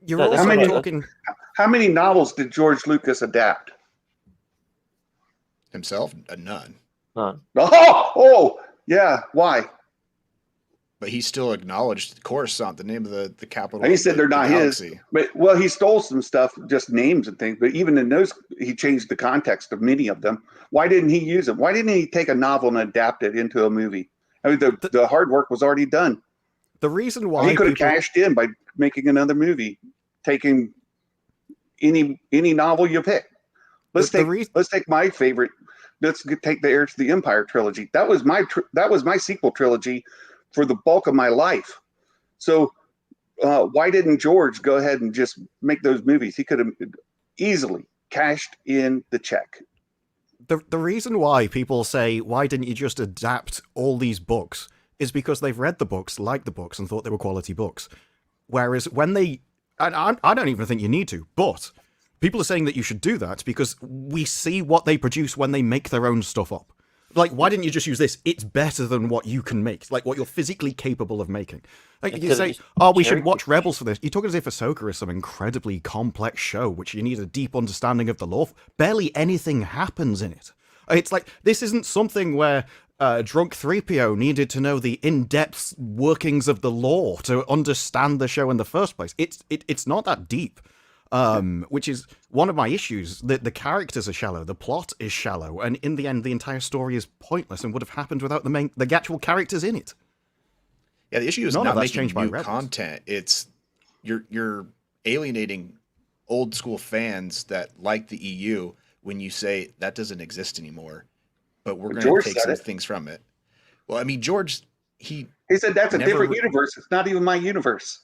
You're also talking. How many novels did George Lucas adapt? Himself? None. None. Oh, yeah. Why? But he still acknowledged Coruscant, the name of the capital. And he said they're not his. But well, he stole some stuff, just names and things. But even in those, he changed the context of many of them. Why didn't he use them? Why didn't he take a novel and adapt it into a movie? I mean, the hard work was already done. The reason why he could have cashed in by making another movie, taking any novel you pick. Let's take my favorite. Let's take the Heir to the Empire trilogy. That was my sequel trilogy for the bulk of my life. So why didn't George go ahead and just make those movies? He could have easily cashed in the check. The reason why people say, why didn't you just adapt all these books, is because they've read the books, liked the books, and thought they were quality books. Whereas when they... I don't even think you need to, but people are saying that you should do that because we see what they produce when they make their own stuff up. Like, why didn't you just use this? It's better than what you can make. Like, what you're physically capable of making. Like, you say, we should watch Rebels for this. You're talking as if Ahsoka is some incredibly complex show, which you need a deep understanding of the lore. Barely anything happens in it. It's like, this isn't something where drunk 3PO needed to know the in-depth workings of the lore to understand the show in the first place. It's not that deep. which is one of my issues. The characters are shallow, the plot is shallow, and in the end, the entire story is pointless and would have happened without the actual characters in it. Yeah, the issue is None not of that's making changed by new Rebels. content. It's you're alienating old school fans that like the EU when you say that doesn't exist anymore, but we're going to take some things from it. Well, I mean, George, he said that's a different universe. It's not even my universe.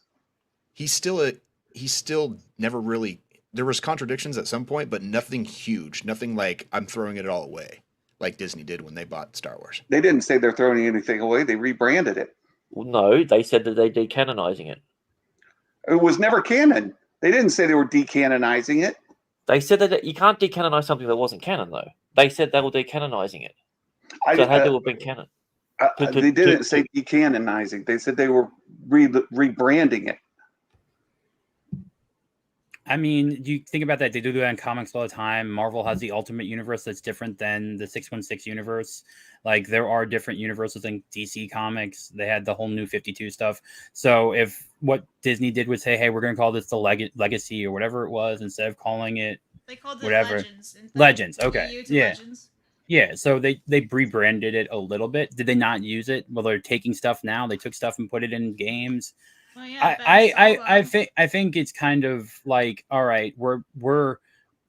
He's still never really. There was contradictions at some point, but nothing huge, nothing like I'm throwing it all away, like Disney did when they bought Star Wars. They didn't say they're throwing anything away. They rebranded it. Well, no, they said that they're decanonizing it. It was never canon. They didn't say they were decanonizing it. They said that you can't decanonize something that wasn't canon, though. They said they were decanonizing it. So it had to have been canon. They didn't say decanonizing. They said they were rebranding it. I mean, you think about that. They do that in comics all the time. Marvel has the Ultimate Universe that's different than the 616 universe. Like, there are different universes in DC Comics. They had the whole New 52 stuff. So if what Disney did was say, hey, we're going to call this the Legacy or whatever it was, instead of calling it they called it whatever. Legends. Legends, okay. Yeah. Legends. Yeah, so they rebranded it a little bit. Did they not use it? Well, they're taking stuff now. They took stuff and put it in games. Well, yeah, I think it's kind of like, all right, we're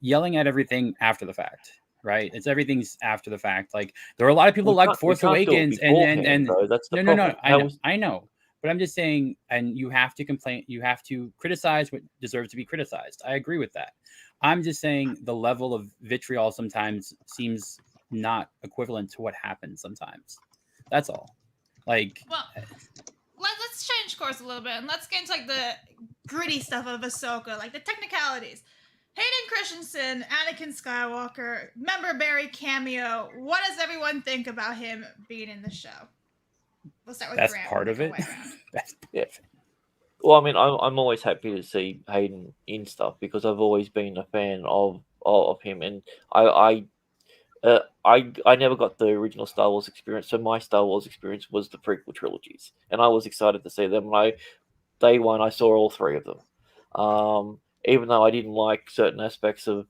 yelling at everything after the fact, right? Everything's after the fact. Like, there are a lot of people like Force Awakens, and bro. That's the no, problem. I know, but I'm just saying, and you have to complain, you have to criticize what deserves to be criticized. I agree with that. I'm just saying the level of vitriol sometimes seems not equivalent to what happens sometimes. That's all. Like, well, let's change course a little bit and let's get into like the gritty stuff of Ahsoka, like the technicalities. Hayden Christensen, Anakin Skywalker, Member Berry cameo. What does everyone think about him being in the show? Let's start with that's Grant. part of it. Yeah. Well, I mean, I'm always happy to see Hayden in stuff because I've always been a fan of him, and I never got the original Star Wars experience, so my Star Wars experience was the prequel trilogies, and I was excited to see them. Day one, I saw all three of them. Even though I didn't like certain aspects of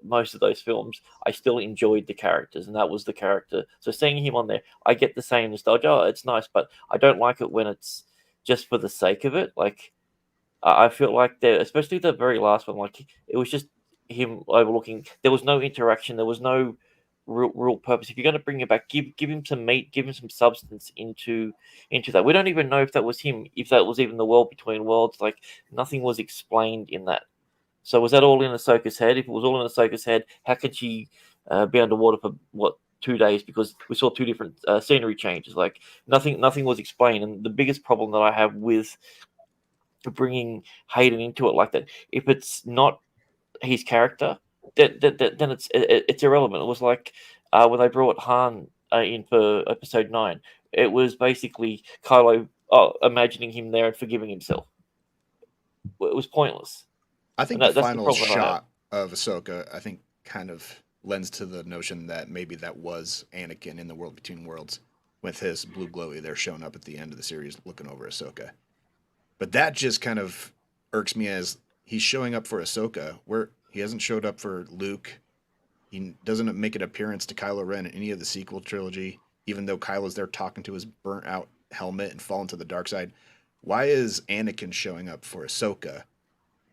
most of those films, I still enjoyed the characters, and that was the character. So seeing him on there, I get the same nostalgia. Oh, it's nice, but I don't like it when it's just for the sake of it. Like, I feel like especially the very last one, like it was just him overlooking. There was no interaction. There was no real purpose. If you're going to bring it back, give him some meat, give him some substance into that. We don't even know if that was him, if that was even the world between worlds. Like, nothing was explained in that. So was that all in Ahsoka's head? If it was all in Ahsoka's head, how could she be underwater for 2 days? Because we saw two different scenery changes. Like, nothing was explained. And the biggest problem that I have with bringing Hayden into it like that, if it's not his character, then it's irrelevant. It was like when they brought Han in for episode 9. It was basically Kylo imagining him there and forgiving himself. It was pointless. I think the final shot of Ahsoka, I think, kind of lends to the notion that maybe that was Anakin in the World Between Worlds with his blue glowy there showing up at the end of the series looking over Ahsoka. But that just kind of irks me as he's showing up for Ahsoka where he hasn't showed up for Luke. He doesn't make an appearance to Kylo Ren in any of the sequel trilogy, even though Kylo's there talking to his burnt out helmet and falling to the dark side. Why is Anakin showing up for Ahsoka,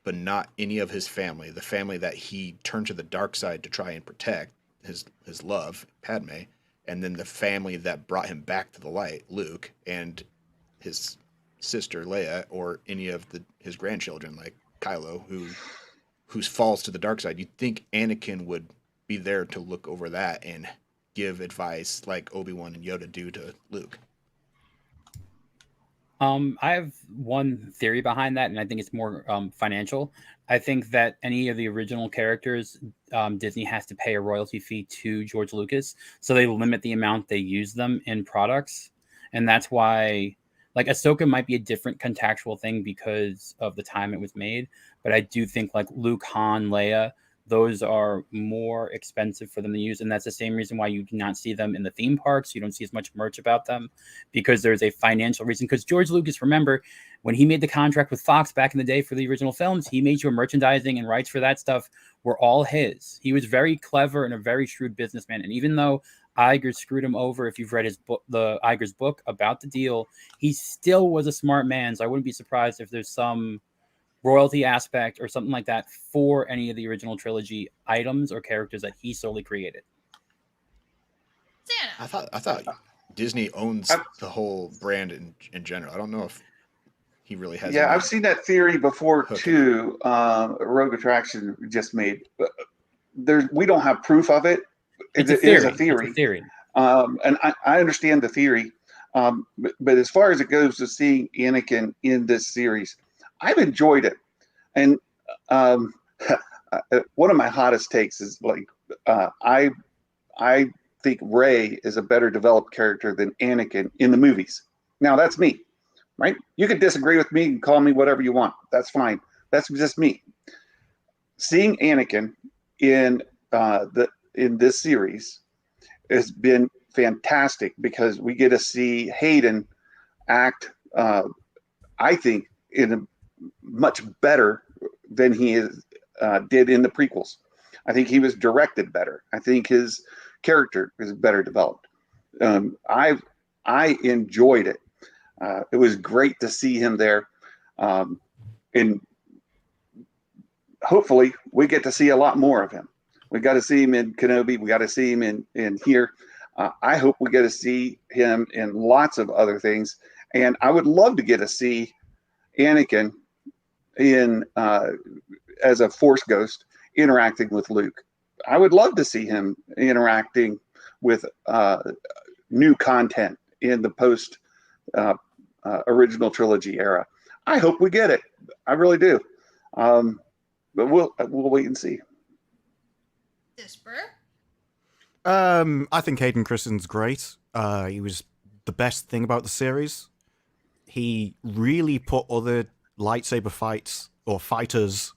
but not any of his family, the family that he turned to the dark side to try and protect, his love, Padme, and then the family that brought him back to the light, Luke, and his sister, Leia, or any of his grandchildren, like Kylo, who falls to the dark side? You'd think Anakin would be there to look over that and give advice like Obi-Wan and Yoda do to Luke. I have one theory behind that, and I think it's more financial. I think that any of the original characters, Disney has to pay a royalty fee to George Lucas, so they limit the amount they use them in products, and that's why, like, Ahsoka might be a different contractual thing because of the time it was made, but I do think like Luke, Han, Leia, those are more expensive for them to use. And that's the same reason why you do not see them in the theme parks. You don't see as much merch about them because there's a financial reason. Because George Lucas, remember, When he made the contract with Fox back in the day for the original films, he made sure merchandising and rights for that stuff were all his. He was very clever and a very shrewd businessman. And even though Iger screwed him over, if you've read his book, the Iger's book about the deal, he still was a smart man. So I wouldn't be surprised if there's some royalty aspect or something like that for any of the original trilogy items or characters that he solely created. Santa. I thought Disney owns the whole brand in general. I don't know if he really has. Yeah, I've seen that theory before too. Rogue Attraction just made. We don't have proof of it. It is a theory. It's a theory. And I understand the theory. But as far as it goes to seeing Anakin in this series, I've enjoyed it. And one of my hottest takes is like, I think Rey is a better developed character than Anakin in the movies. Now that's me, right? You can disagree with me and call me whatever you want. That's fine. That's just me. Seeing Anakin in this series has been fantastic because we get to see Hayden act, I think, in a much better than he did in the prequels. I think he was directed better. I think his character is better developed. I enjoyed it. It was great to see him there, and hopefully we get to see a lot more of him. We got to see him in Kenobi. We got to see him in here. I hope we get to see him in lots of other things, and I would love to get to see Anakin in as a Force ghost interacting with Luke. I would love to see him interacting with new content in the post original trilogy era. I hope we get it. I really do. But we'll wait and see. I think Hayden Christensen's great. He was the best thing about the series. He really put other lightsaber fights or fighters,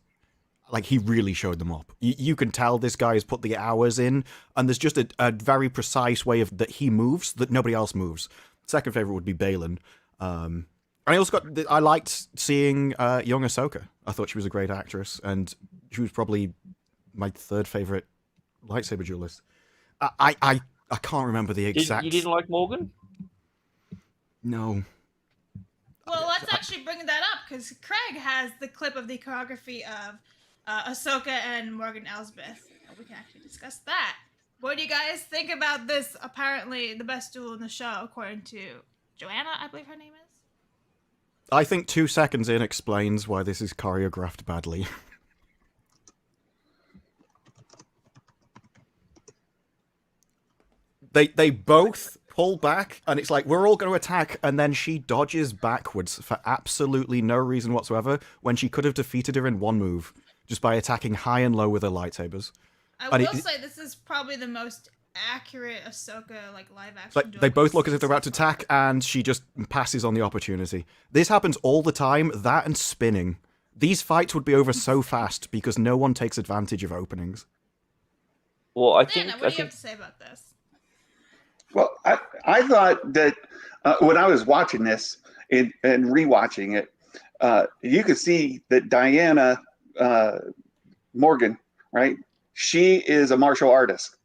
like he really showed them up. You can tell this guy has put the hours in, and there's just a very precise way of that he moves that nobody else moves. Second favorite would be Baylan. And I liked seeing young Ahsoka. I thought she was a great actress, and she was probably my third favorite lightsaber duelist. I can't remember the exact. You didn't like Morgan? No. Well, let's actually bring that up because Craig has the clip of the choreography of Ahsoka and Morgan Elsbeth. We can actually discuss that. What do you guys think about this? Apparently, the best duel in the show, according to Joanna, I believe her name is. I think 2 seconds in explains why this is choreographed badly. They both pull back, and it's like, we're all going to attack, and then she dodges backwards for absolutely no reason whatsoever, when she could have defeated her in one move, just by attacking high and low with her lightsabers. I will say this is probably the most accurate Ahsoka live action duel. They both look as if they're about to attack, and she just passes on the opportunity. This happens all the time, that and spinning. These fights would be over so fast, because no one takes advantage of openings. Well, I Dana, think... what do you have to say about this? Well, I thought that when I was watching this and rewatching it, you could see that Diana Morgan, right? She is a martial artist.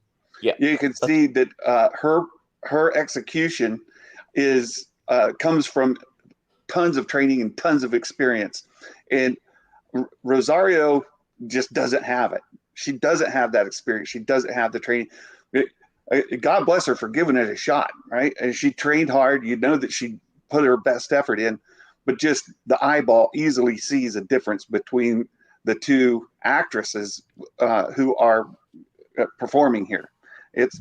Yeah. You can see that her execution is comes from tons of training and tons of experience, and Rosario just doesn't have it. She doesn't have that experience. She doesn't have the training. God bless her for giving it a shot, right? And she trained hard. You know that she put her best effort in, but just the eyeball easily sees a difference between the two actresses who are performing here. It's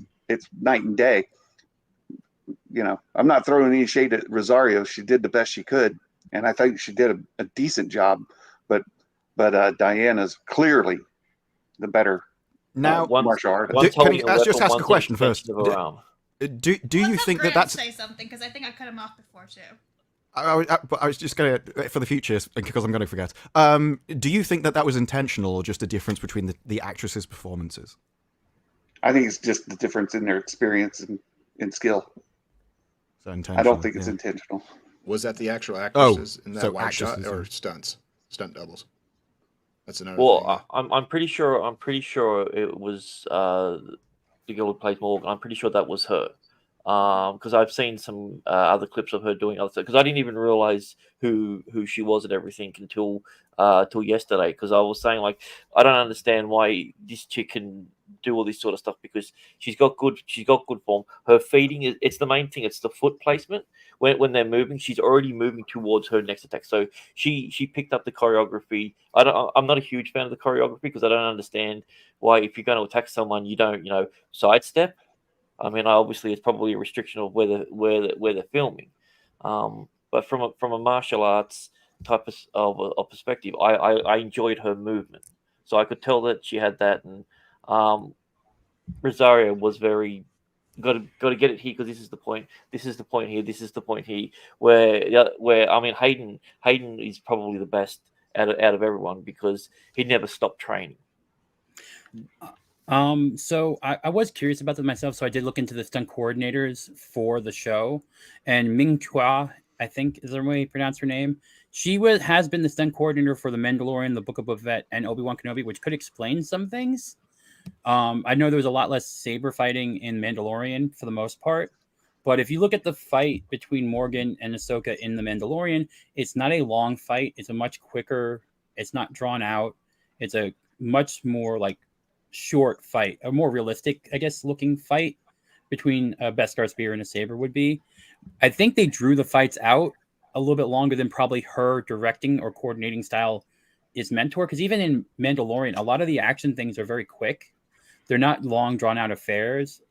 night and day. You know, I'm not throwing any shade at Rosario. She did the best she could, and I think she did a decent job. But Diana's clearly the better. Now, martial artist. Can I just ask a question first? Do you think that's say something? Because I think I cut him off before too. I was just going to, for the future, because I'm going to forget. Do you think that was intentional, or just a difference between the actresses' performances? I think it's just the difference in their experience and skill. So I don't think it's intentional. Was that the actual actresses in that so wide shot actresses, or yeah. stunt doubles? That's another Well, thing. I'm pretty sure it was the girl who plays Morgan. I'm pretty sure that was her. Because I've seen some other clips of her doing other stuff. Because I didn't even realize who she was and everything until till yesterday. Because I was saying, like, I don't understand why this chick can do all this sort of stuff, because she's got good form. Her feeding it's the main thing. It's the foot placement. When they're moving, she's already moving towards her next attack. So she picked up the choreography. I'm not a huge fan of the choreography, because I don't understand why, if you're going to attack someone, you don't sidestep. I mean, obviously, it's probably a restriction of where they're filming. But from a martial arts type of perspective, I enjoyed her movement, so I could tell that she had that. And Rosario was very got to get it here, because this is the point. This is the point here. This is the point here. Where I mean, Hayden is probably the best out of everyone, because he never stopped training. So I was curious about that myself, so I did look into the stunt coordinators for the show, and Ming Chua, I think is the way you pronounce her name. She has been the stunt coordinator for The Mandalorian, The Book of Boba Fett, and Obi-Wan Kenobi, which could explain some things. I know there was a lot less saber fighting in Mandalorian for the most part, but if you look at the fight between Morgan and Ahsoka in The Mandalorian, it's not a long fight. It's a much quicker. It's not drawn out. It's a much more like short fight, a more realistic, I guess, looking fight between a Beskar spear and a saber would be. I think they drew the fights out a little bit longer than probably her directing or coordinating style is meant to, because even in Mandalorian, a lot of the action things are very quick. They're not long drawn out affairs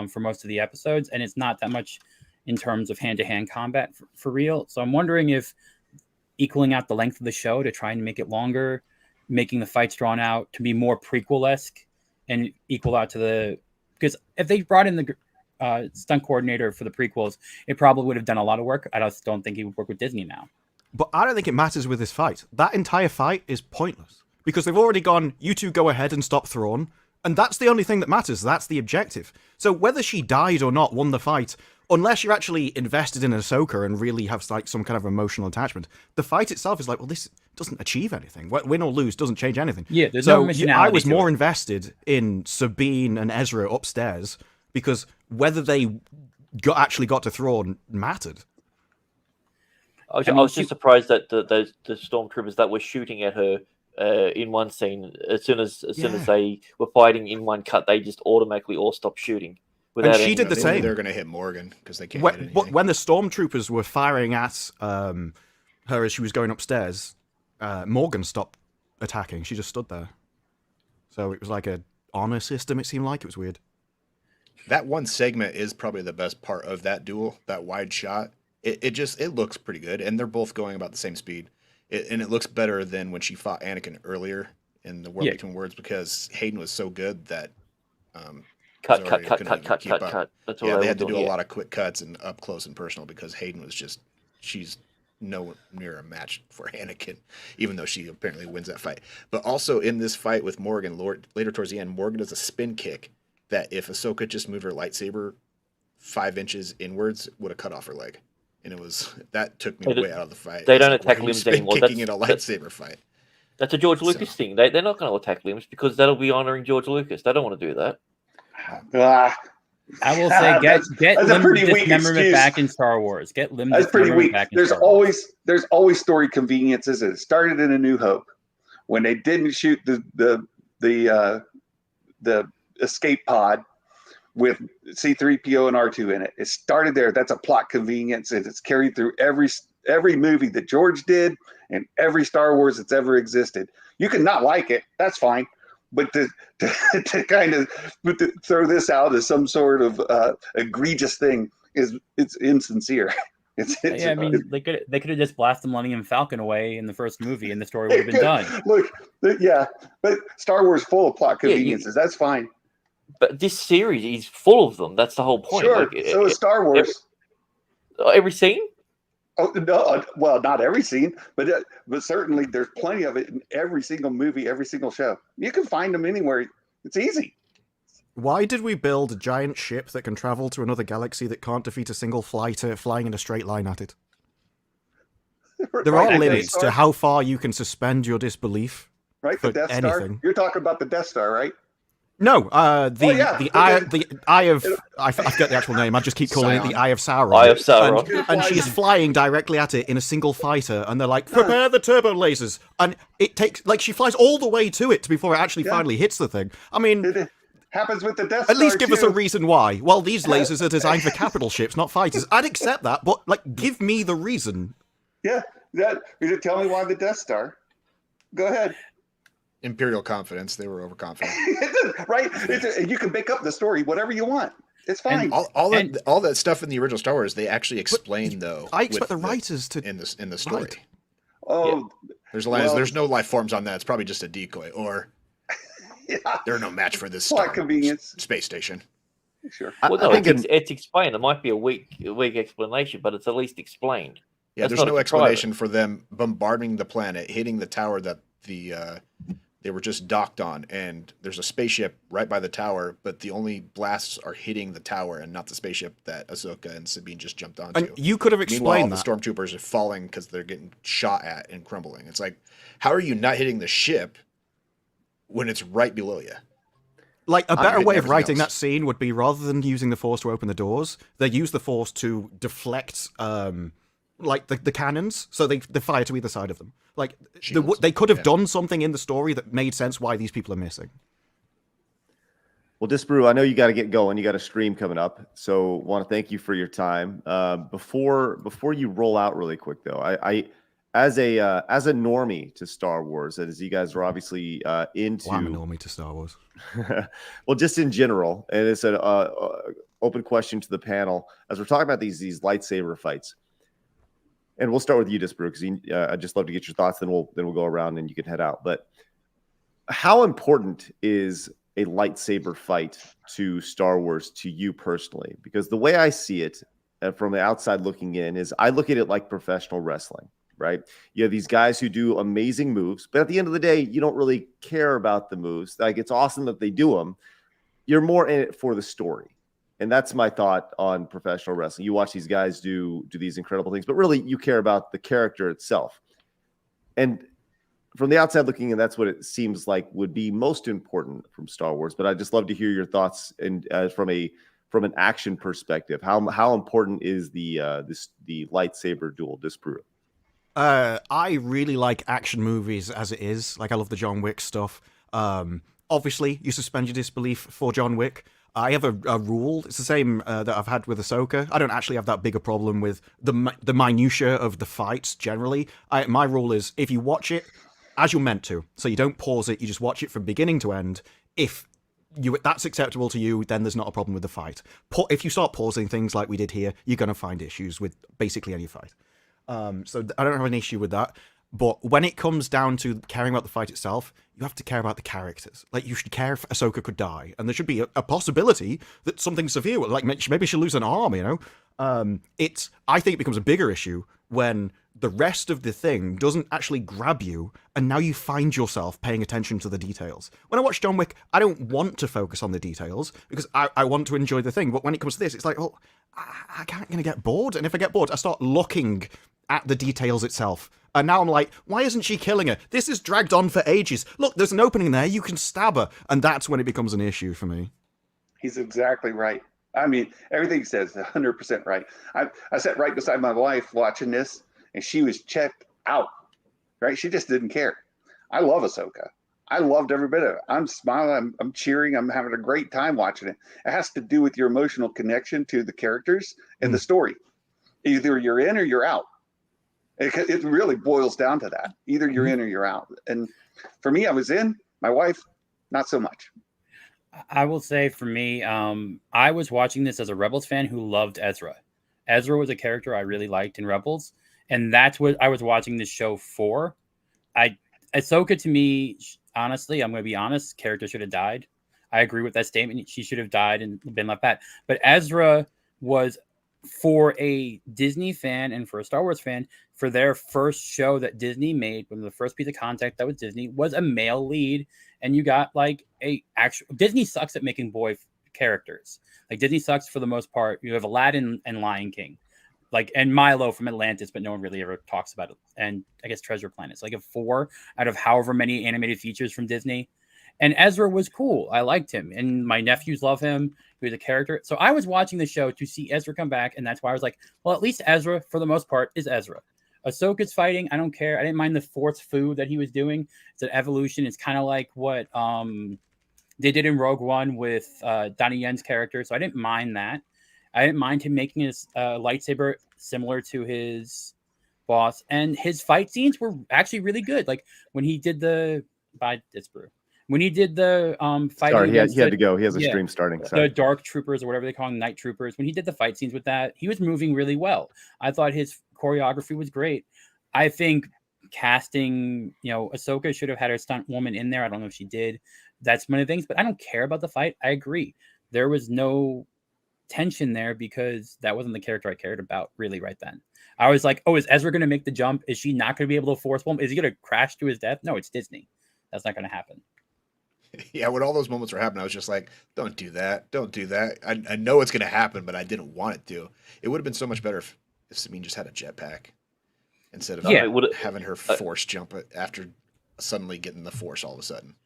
for most of the episodes, and it's not that much in terms of hand-to-hand combat for real. So I'm wondering if equaling out the length of the show to try and make it longer, making the fights drawn out to be more prequel-esque, and equal out to the, because if they brought in the stunt coordinator for the prequels, it probably would have done a lot of work. I just don't think he would work with Disney now. But I don't think it matters with this fight. That entire fight is pointless, because they've already gone, you two go ahead and stop Thrawn, and that's the only thing that matters. That's the objective. So whether she died or not won the fight, unless you're actually invested in Ahsoka and really have like some kind of emotional attachment, the fight itself is like, well, this doesn't achieve anything. Win or lose doesn't change anything. Yeah, there's no missionality. I was more invested in Sabine and Ezra upstairs, because whether they actually got to Thrawn mattered. I was just surprised that the stormtroopers that were shooting at her in one scene, as soon as they were fighting in one cut, they just automatically all stopped shooting. And she did the same. They're going to hit Morgan because they can't hit anything. When the stormtroopers were firing at her as she was going upstairs, Morgan stopped attacking. She just stood there. So it was like a honor system, it seemed like. It was weird. That one segment is probably the best part of that duel, that wide shot. It looks pretty good, and they're both going about the same speed. And it looks better than when she fought Anakin earlier in the War Between Worlds, because Hayden was so good that cut. That's they had to do a lot of quick cuts and up close and personal, because Hayden was she's nowhere near a match for Anakin, even though she apparently wins that fight. But also in this fight with Morgan, later towards the end, Morgan does a spin kick that if Ahsoka just moved her lightsaber 5 inches inwards, would have cut off her leg. And that took me way out of the fight. They don't attack limbs anymore. Kicking in a lightsaber fight. That's a George Lucas thing. They're not going to attack limbs, because that'll be honoring George Lucas. They don't want to do that. I will say, get limb dismemberment back in Star Wars. Get limb dismemberment back in Star Wars. There's always story conveniences. It started in A New Hope when they didn't shoot the escape pod with C-3PO and R2 in it. It started there. That's a plot convenience, and it's carried through every movie that George did and every Star Wars that's ever existed. You can not like it. That's fine. But to kind of throw this out as some sort of egregious thing it's insincere. I mean, they could have just blasted Millennium Falcon away in the first movie, and the story would have been done. Look, but Star Wars full of plot conveniences. That's fine. But this series is full of them. That's the whole point. Sure. So is Star Wars. Every scene? Oh no! Well, not every scene, but certainly there's plenty of it in every single movie, every single show. You can find them anywhere. It's easy. Why did we build a giant ship that can travel to another galaxy that can't defeat a single fighter flying in a straight line at it? There are Right, the Death limits to Star, how far you can suspend your disbelief. right? for The Death Star. anything. You're talking about the Death Star, right? No, yeah, the because eye of I forget the actual name. I just keep calling it Scion. the Eye of Sauron. Eye of Sauron. And she's flying directly at it in a single fighter, and they're like, "Prepare the turbo lasers," and it takes she flies all the way to it before it actually finally hits the thing. I mean, It happens with the Death Star. at least give us a too. reason why. Well, these lasers are designed for capital ships, not fighters. I'd accept that, but give me the reason. Yeah, you tell me why the Death Star. Go ahead. Imperial confidence. They were overconfident. Right? You can make up the story whatever you want. It's fine. All that stuff in the original Star Wars, they actually explain though. I expect with the writers to in the story. Right. Oh, There's no life forms on that. It's probably just a decoy, or yeah. they're no match for this Plot convenience. space station. Sure. Well, I no, think it's explained. It might be a weak explanation, but it's at least explained. Yeah, That's there's not no a explanation for them bombarding the planet, hitting the tower that they were just docked on, and there's a spaceship right by the tower, but the only blasts are hitting the tower and not the spaceship that Ahsoka and Sabine just jumped onto. And you could have Meanwhile, explained the that. stormtroopers are falling because they're getting shot at and crumbling. It's like, how are you not hitting the ship when it's right below you? A better hitting way of everything writing else. that scene would be, rather than using the Force to open the doors, they use the Force to deflect, the cannons, so they fire to either side of them. Shields. They could have done something in the story that made sense why these people are missing. Well, Disbrew, I know you got to get going. You got a stream coming up, so want to thank you for your time. Before you roll out really quick, though, I as a normie to Star Wars, and as you guys are obviously into, Well, I'm a normie to Star Wars. well, just in general, and it's an open question to the panel as we're talking about these lightsaber fights. And we'll start with you, Disbrew, because I'd just love to get your thoughts. Then we'll go around and you can head out. But how important is a lightsaber fight to Star Wars to you personally? Because the way I see it from the outside looking in is I look at it like professional wrestling, right? You have these guys who do amazing moves, but at the end of the day, you don't really care about the moves. It's awesome that they do them. You're more in it for the story. And that's my thought on professional wrestling. You watch these guys do these incredible things, but really you care about the character itself. And from the outside looking in, that's what it seems like would be most important from Star Wars. But I'd just love to hear your thoughts and from an action perspective. How important is the lightsaber duel, Disbrew? I really like action movies as it is. I love the John Wick stuff. Obviously, you suspend your disbelief for John Wick. I have a rule. It's the same that I've had with Ahsoka. I don't actually have that big a problem with the minutiae of the fights generally. My rule is, if you watch it as you're meant to, so you don't pause it, you just watch it from beginning to end. If that's acceptable to you, then there's not a problem with the fight. If you start pausing things like we did here, you're going to find issues with basically any fight. So I don't have an issue with that. But when it comes down to caring about the fight itself, you have to care about the characters. You should care if Ahsoka could die, and there should be a possibility that something severe, maybe she'll lose an arm. I think it becomes a bigger issue when the rest of the thing doesn't actually grab you, and now you find yourself paying attention to the details. When I watch John Wick, I don't want to focus on the details because I want to enjoy the thing. But when it comes to this, it's I can't gonna get bored, and if I get bored, I start looking at the details itself. And now I'm like, why isn't she killing her? This is dragged on for ages. Look, there's an opening there. You can stab her. And that's when it becomes an issue for me. He's exactly right. I mean, everything he says is 100% right. I sat right beside my wife watching this, and she was checked out, right? She just didn't care. I love Ahsoka. I loved every bit of it. I'm smiling. I'm cheering. I'm having a great time watching it. It has to do with your emotional connection to the characters and the story. Either you're in or you're out. It really boils down to that. Either you're in or you're out. And for me, I was in. My wife, not so much. I will say for me, I was watching this as a Rebels fan who loved Ezra. Ezra was a character I really liked in Rebels, and that's what I was watching this show for. Ahsoka, to me, honestly, I'm going to be honest, character should have died. I agree with that statement. She should have died and been left back. But Ezra was, for a Disney fan and for a Star Wars fan, for their first show that Disney made, one of the first piece of content that was Disney, was a male lead, and you got Disney sucks at making boy characters. Disney sucks for the most part. You have Aladdin and Lion King. like, and Milo from Atlantis, but no one really ever talks about it. And I guess Treasure Planet's like a 4 out of however many animated features from Disney. And Ezra was cool. I liked him, and my nephews love him. He was a character. So I was watching the show to see Ezra come back, and that's why I was like, well, at least Ezra, for the most part, is Ezra. Ahsoka's fighting. I don't care. I didn't mind the force food that he was doing. It's an evolution. It's kind of like what they did in Rogue One with Donnie Yen's character. So I didn't mind that. I didn't mind him making his lightsaber similar to his boss. And his fight scenes were actually really good. Like when he did the... When he did the fighting... Sorry, he had to go. He has a stream starting. Sorry. The Dark Troopers, or whatever they call them, Night Troopers. When he did the fight scenes with that, he was moving really well. I thought his choreography was great. I think casting, Ahsoka should have had her stunt woman in there. I don't know if she did. That's one of the things, but I don't care about the fight. I agree. There was no tension there because that wasn't the character I cared about really right then. I was like, oh, is Ezra going to make the jump? Is she not going to be able to force pull him? Is he going to crash to his death? No, it's Disney. That's not going to happen. Yeah, when all those moments were happening, I was just like, don't do that. Don't do that. I know it's going to happen, but I didn't want it to. It would have been so much better if Sabine just had a jetpack instead of having her force jump after suddenly getting the force all of a sudden.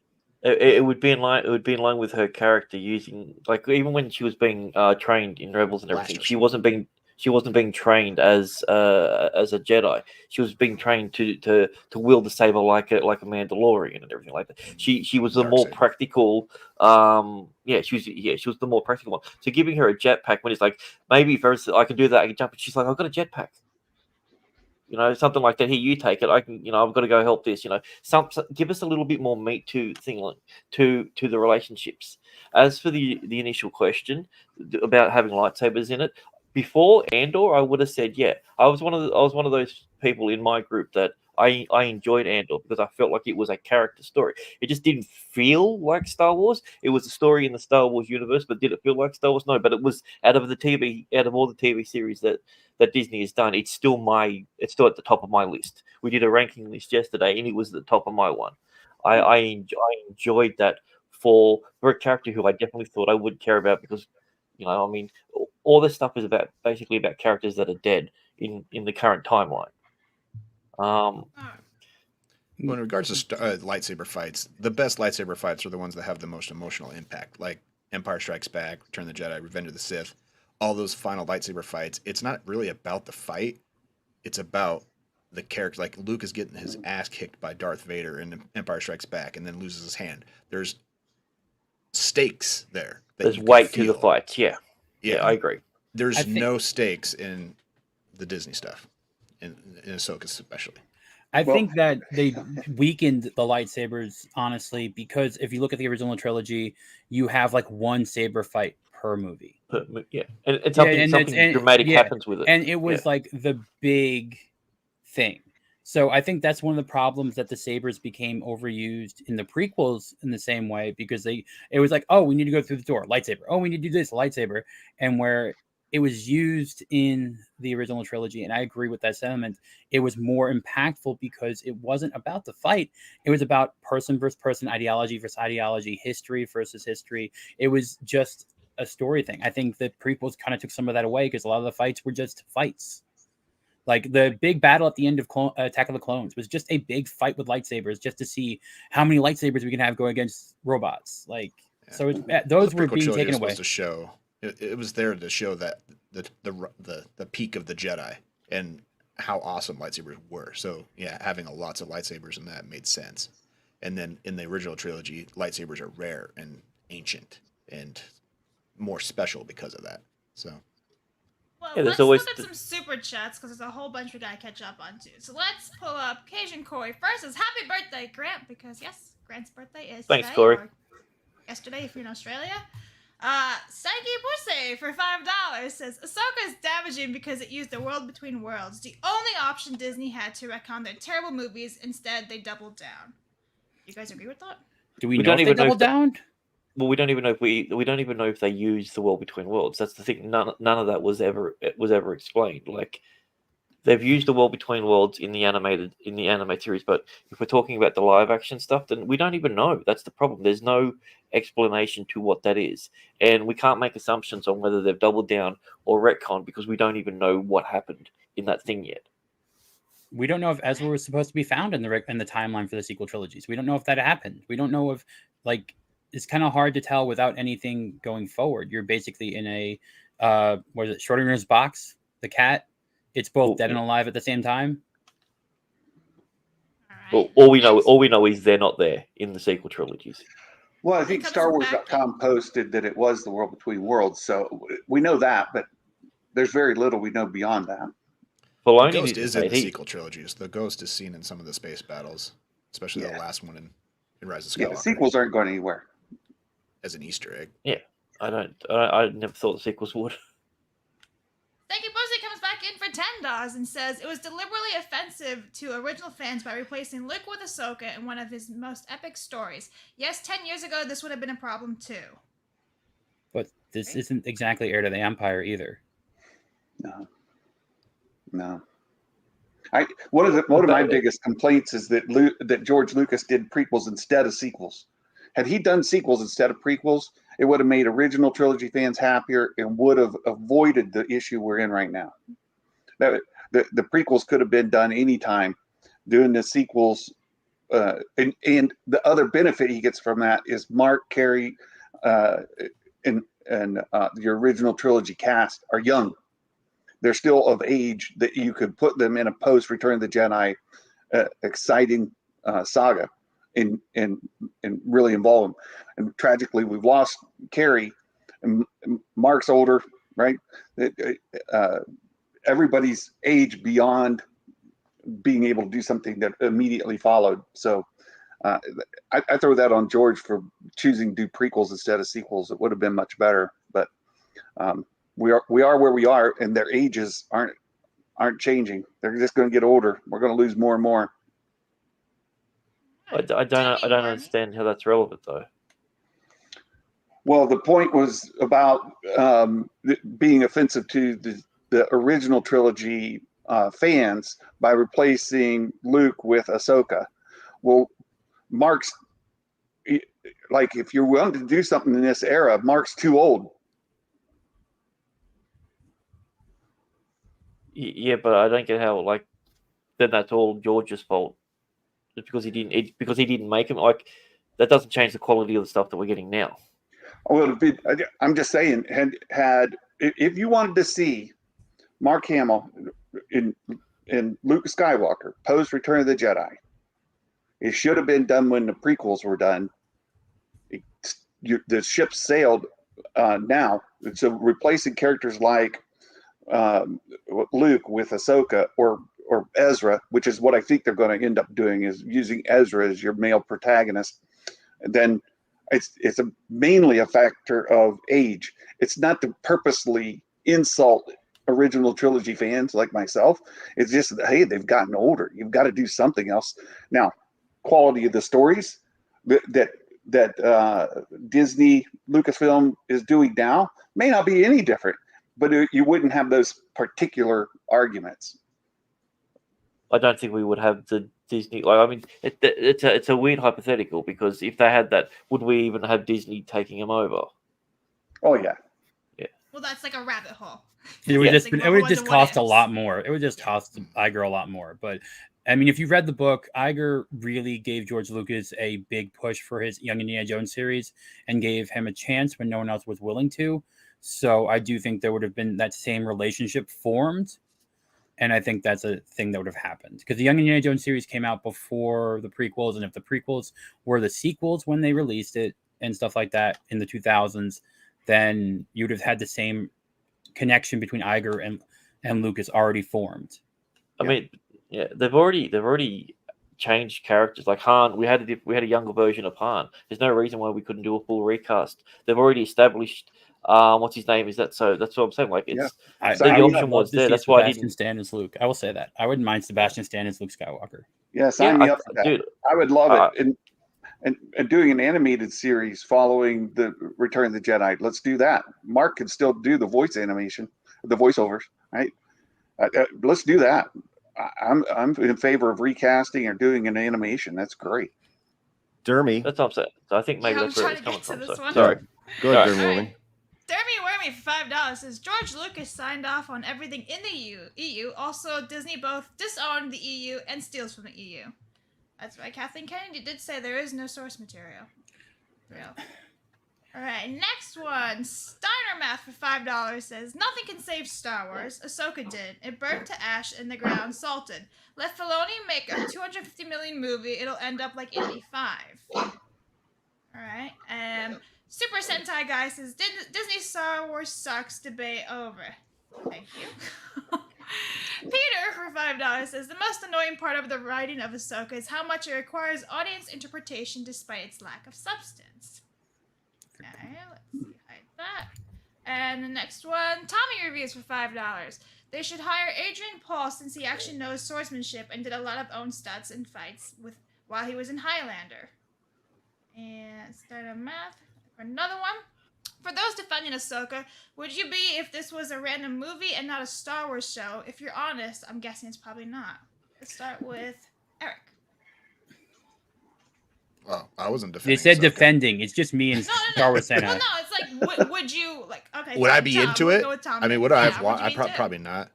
It would be in line. It would be in line with her character using, like, even when she was being trained in Rebels and everything, she wasn't being trained as a Jedi. She was being trained to wield the saber like a Mandalorian and everything like that. She was the more practical. She was the more practical one. So giving her a jetpack when it's like, maybe if I can do that, I can jump. And she's like, I've got a jetpack. Something like that. Here, you take it. I can, I've got to go help this. Give us a little bit more meat to the relationships. As for the initial question about having lightsabers in it, before Andor, I would have said, yeah. I was one of those people in my group that I enjoyed Andor because I felt like it was a character story. It just didn't feel like Star Wars. It was a story in the Star Wars universe, but did it feel like Star Wars? No, but it was out of all the TV series that Disney has done, it's still at the top of my list. We did a ranking list yesterday, and it was at the top of my one. I enjoyed that for a character who I definitely thought I would care about because, all this stuff is basically about characters that are dead in the current timeline. Well, in regards to lightsaber fights, the best lightsaber fights are the ones that have the most emotional impact, like Empire Strikes Back, Return of the Jedi, Revenge of the Sith. All those final lightsaber fights, it's not really about the fight. It's about the character. Like Luke is getting his ass kicked by Darth Vader in Empire Strikes Back and then loses his hand. There's stakes there. There's weight to the fights. Yeah, I agree. There's no stakes in the Disney stuff, in Ahsoka especially. I think that they weakened the lightsabers, honestly, because if you look at the original trilogy, you have like one saber fight per movie. Yeah, and something dramatic happens with it. And it was like the big thing. So I think that's one of the problems that the sabers became overused in the prequels in the same way, because it was like, oh, we need to go through the door, lightsaber. Oh, we need to do this, lightsaber. And where it was used in the original trilogy, and I agree with that sentiment, it was more impactful because it wasn't about the fight. It was about person versus person, ideology versus ideology, history versus history. It was just a story thing. I think the prequels kind of took some of that away because a lot of the fights were just fights. Like the big battle at the end of Attack of the Clones was just a big fight with lightsabers, just to see how many lightsabers we can have going against robots. So those were being taken away. To show it was there to show that the peak of the Jedi and how awesome lightsabers were. So yeah, having lots of lightsabers in that made sense. And then in the original trilogy, lightsabers are rare and ancient and more special because of that. So. Well, let's look at some super chats because there's a whole bunch we gotta catch up on too. So let's pull up Cajun Corey first. Says happy birthday, Grant, because yes, Grant's birthday is Thanks, today, Corey. or yesterday if you're in Australia. Saiki Pussy for $5 says Ahsoka is damaging because it used the world between worlds. The only option Disney had to retcon their terrible movies. Instead, they doubled down. You guys agree with that? Do we know if they doubled down? Well, we don't even know if we don't even know if they use the world between worlds. That's the thing. None of that was ever explained. Like, they've used the world between worlds in the animated series, but if we're talking about the live action stuff, then we don't even know. That's the problem. There's no explanation to what that is. And we can't make assumptions on whether they've doubled down or retconned because we don't even know what happened in that thing yet. We don't know if Ezra was supposed to be found in the timeline for the sequel trilogies. We don't know if that happened. We don't know if, like, it's kind of hard to tell without anything going forward. You're basically in a, what is it, Schrodinger's box, the cat. It's both dead and alive at the same time. Well, all we know is they're not there in the sequel trilogies. Well, I think StarWars.com posted that it was the World Between Worlds, so we know that, but there's very little we know beyond that. The Ghost is in the sequel trilogies. The Ghost is seen in some of the space battles, especially the last one in Rise of Skywalker. Yeah, the sequels aren't going anywhere. As an Easter egg. Yeah, I never thought the sequels would. Thank you, Posey comes back in for $10 and says it was deliberately offensive to original fans by replacing Luke with Ahsoka in one of his most epic stories. Yes, 10 years ago, this would have been a problem too. But this isn't exactly Heir to the Empire either. No. One of my biggest complaints is that George Lucas did prequels instead of sequels. Had he done sequels instead of prequels, it would have made original trilogy fans happier and would have avoided the issue we're in right now. The prequels could have been done anytime. Doing the sequels, and the other benefit he gets from that is Mark, Carrie, and the original trilogy cast are young. They're still of age that you could put them in a post Return of the Jedi exciting saga and really involve them. And tragically, we've lost Carrie, and Mark's older, right? Everybody's age beyond being able to do something that immediately followed. So I throw that on George for choosing to do prequels instead of sequels. It would have been much better, but we are where we are, and their ages aren't changing. They're just going to get older. We're going to lose more and more. I don't understand how that's relevant, though. Well, the point was about being offensive to the original trilogy fans by replacing Luke with Ahsoka. Well, Mark's, like, if you're willing to do something in this era, Mark's too old. Yeah, but I don't get how, like, then that's all George's fault. It's because he didn't make him. Like, that doesn't change the quality of the stuff that we're getting now. Well, I'm just saying, if you wanted to see Mark Hamill in Luke Skywalker post Return of the Jedi, it should have been done when the prequels were done. The ship sailed now, so replacing characters like Luke with Ahsoka or Ezra, which is what I think they're going to end up doing, is using Ezra as your male protagonist. And then it's mainly a factor of age. It's not to purposely insult original trilogy fans like myself. It's just, hey, they've gotten older. You've got to do something else. Now, quality of the stories that Disney Lucasfilm is doing now may not be any different, but you wouldn't have those particular arguments. I don't think we would have the Disney. Like, I mean, it's a weird hypothetical, because if they had that, would we even have Disney taking them over? Oh yeah. Well, that's like a rabbit hole. It would just cost a lot more. It would just cost Iger a lot more. But I mean, if you read the book, Iger really gave George Lucas a big push for his Young Indiana Jones series and gave him a chance when no one else was willing to. So I do think there would have been that same relationship formed. And I think that's a thing that would have happened, because the Young Indiana Jones series came out before the prequels. And if the prequels were the sequels when they released it and stuff like that in the 2000s, then you'd have had the same connection between Iger and Lucas already formed. I mean, yeah, they've already changed characters. Like Han, we had a younger version of Han. There's no reason why we couldn't do a full recast. They've already established what's his name? Is that so? That's what I'm saying. Like, it's the option was there. That's why I didn't. Stan as Luke. I will say that I wouldn't mind Sebastian Stan as Luke Skywalker. Yeah, sign me up for that. Dude, I would love it. And doing an animated series following the Return of the Jedi. Let's do that. Mark can still do the voice animation, the voiceovers, right? Let's do that. I'm in favor of recasting or doing an animation. That's great. Dermy. That's what I'm saying. So I think maybe Yeah, I'm that's where trying it's to coming get to from. this So, one. sorry. Go ahead, All Dermy. right. Woman. Dermy Wormy for $5 says George Lucas signed off on everything in the EU. Also, Disney both disowned the EU and steals from the EU. That's right. Kathleen Kennedy did say there is no source material. Real. All right, next one. Steiner Math for $5 says nothing can save Star Wars. Ahsoka did. It burned to ash in the ground, salted. Let Filoni make a $250 million movie. It'll end up like Indy 5. All right. Super Sentai guy says Disney Star Wars sucks. Debate over. Thank you. Peter for $5 says the most annoying part of the writing of Ahsoka is how much it requires audience interpretation despite its lack of substance. Okay, let's hide that. And the next one, Tommy reviews for $5. They should hire Adrian Paul since he actually knows swordsmanship and did a lot of own stunts and fights while he was in Highlander. And start a math for another one. For those defending Ahsoka, would you be if this was a random movie and not a Star Wars show? If you're honest, I'm guessing it's probably not. Let's start with Eric. Well, I wasn't defending. They said Ahsoka. defending. It's just me and Star Wars Santa. Well, no, it's like, would you like? Okay. Would I be Tom, into we'll it? go with Tom I mean, then. would I Yeah, have would watched? you be into it? Probably not.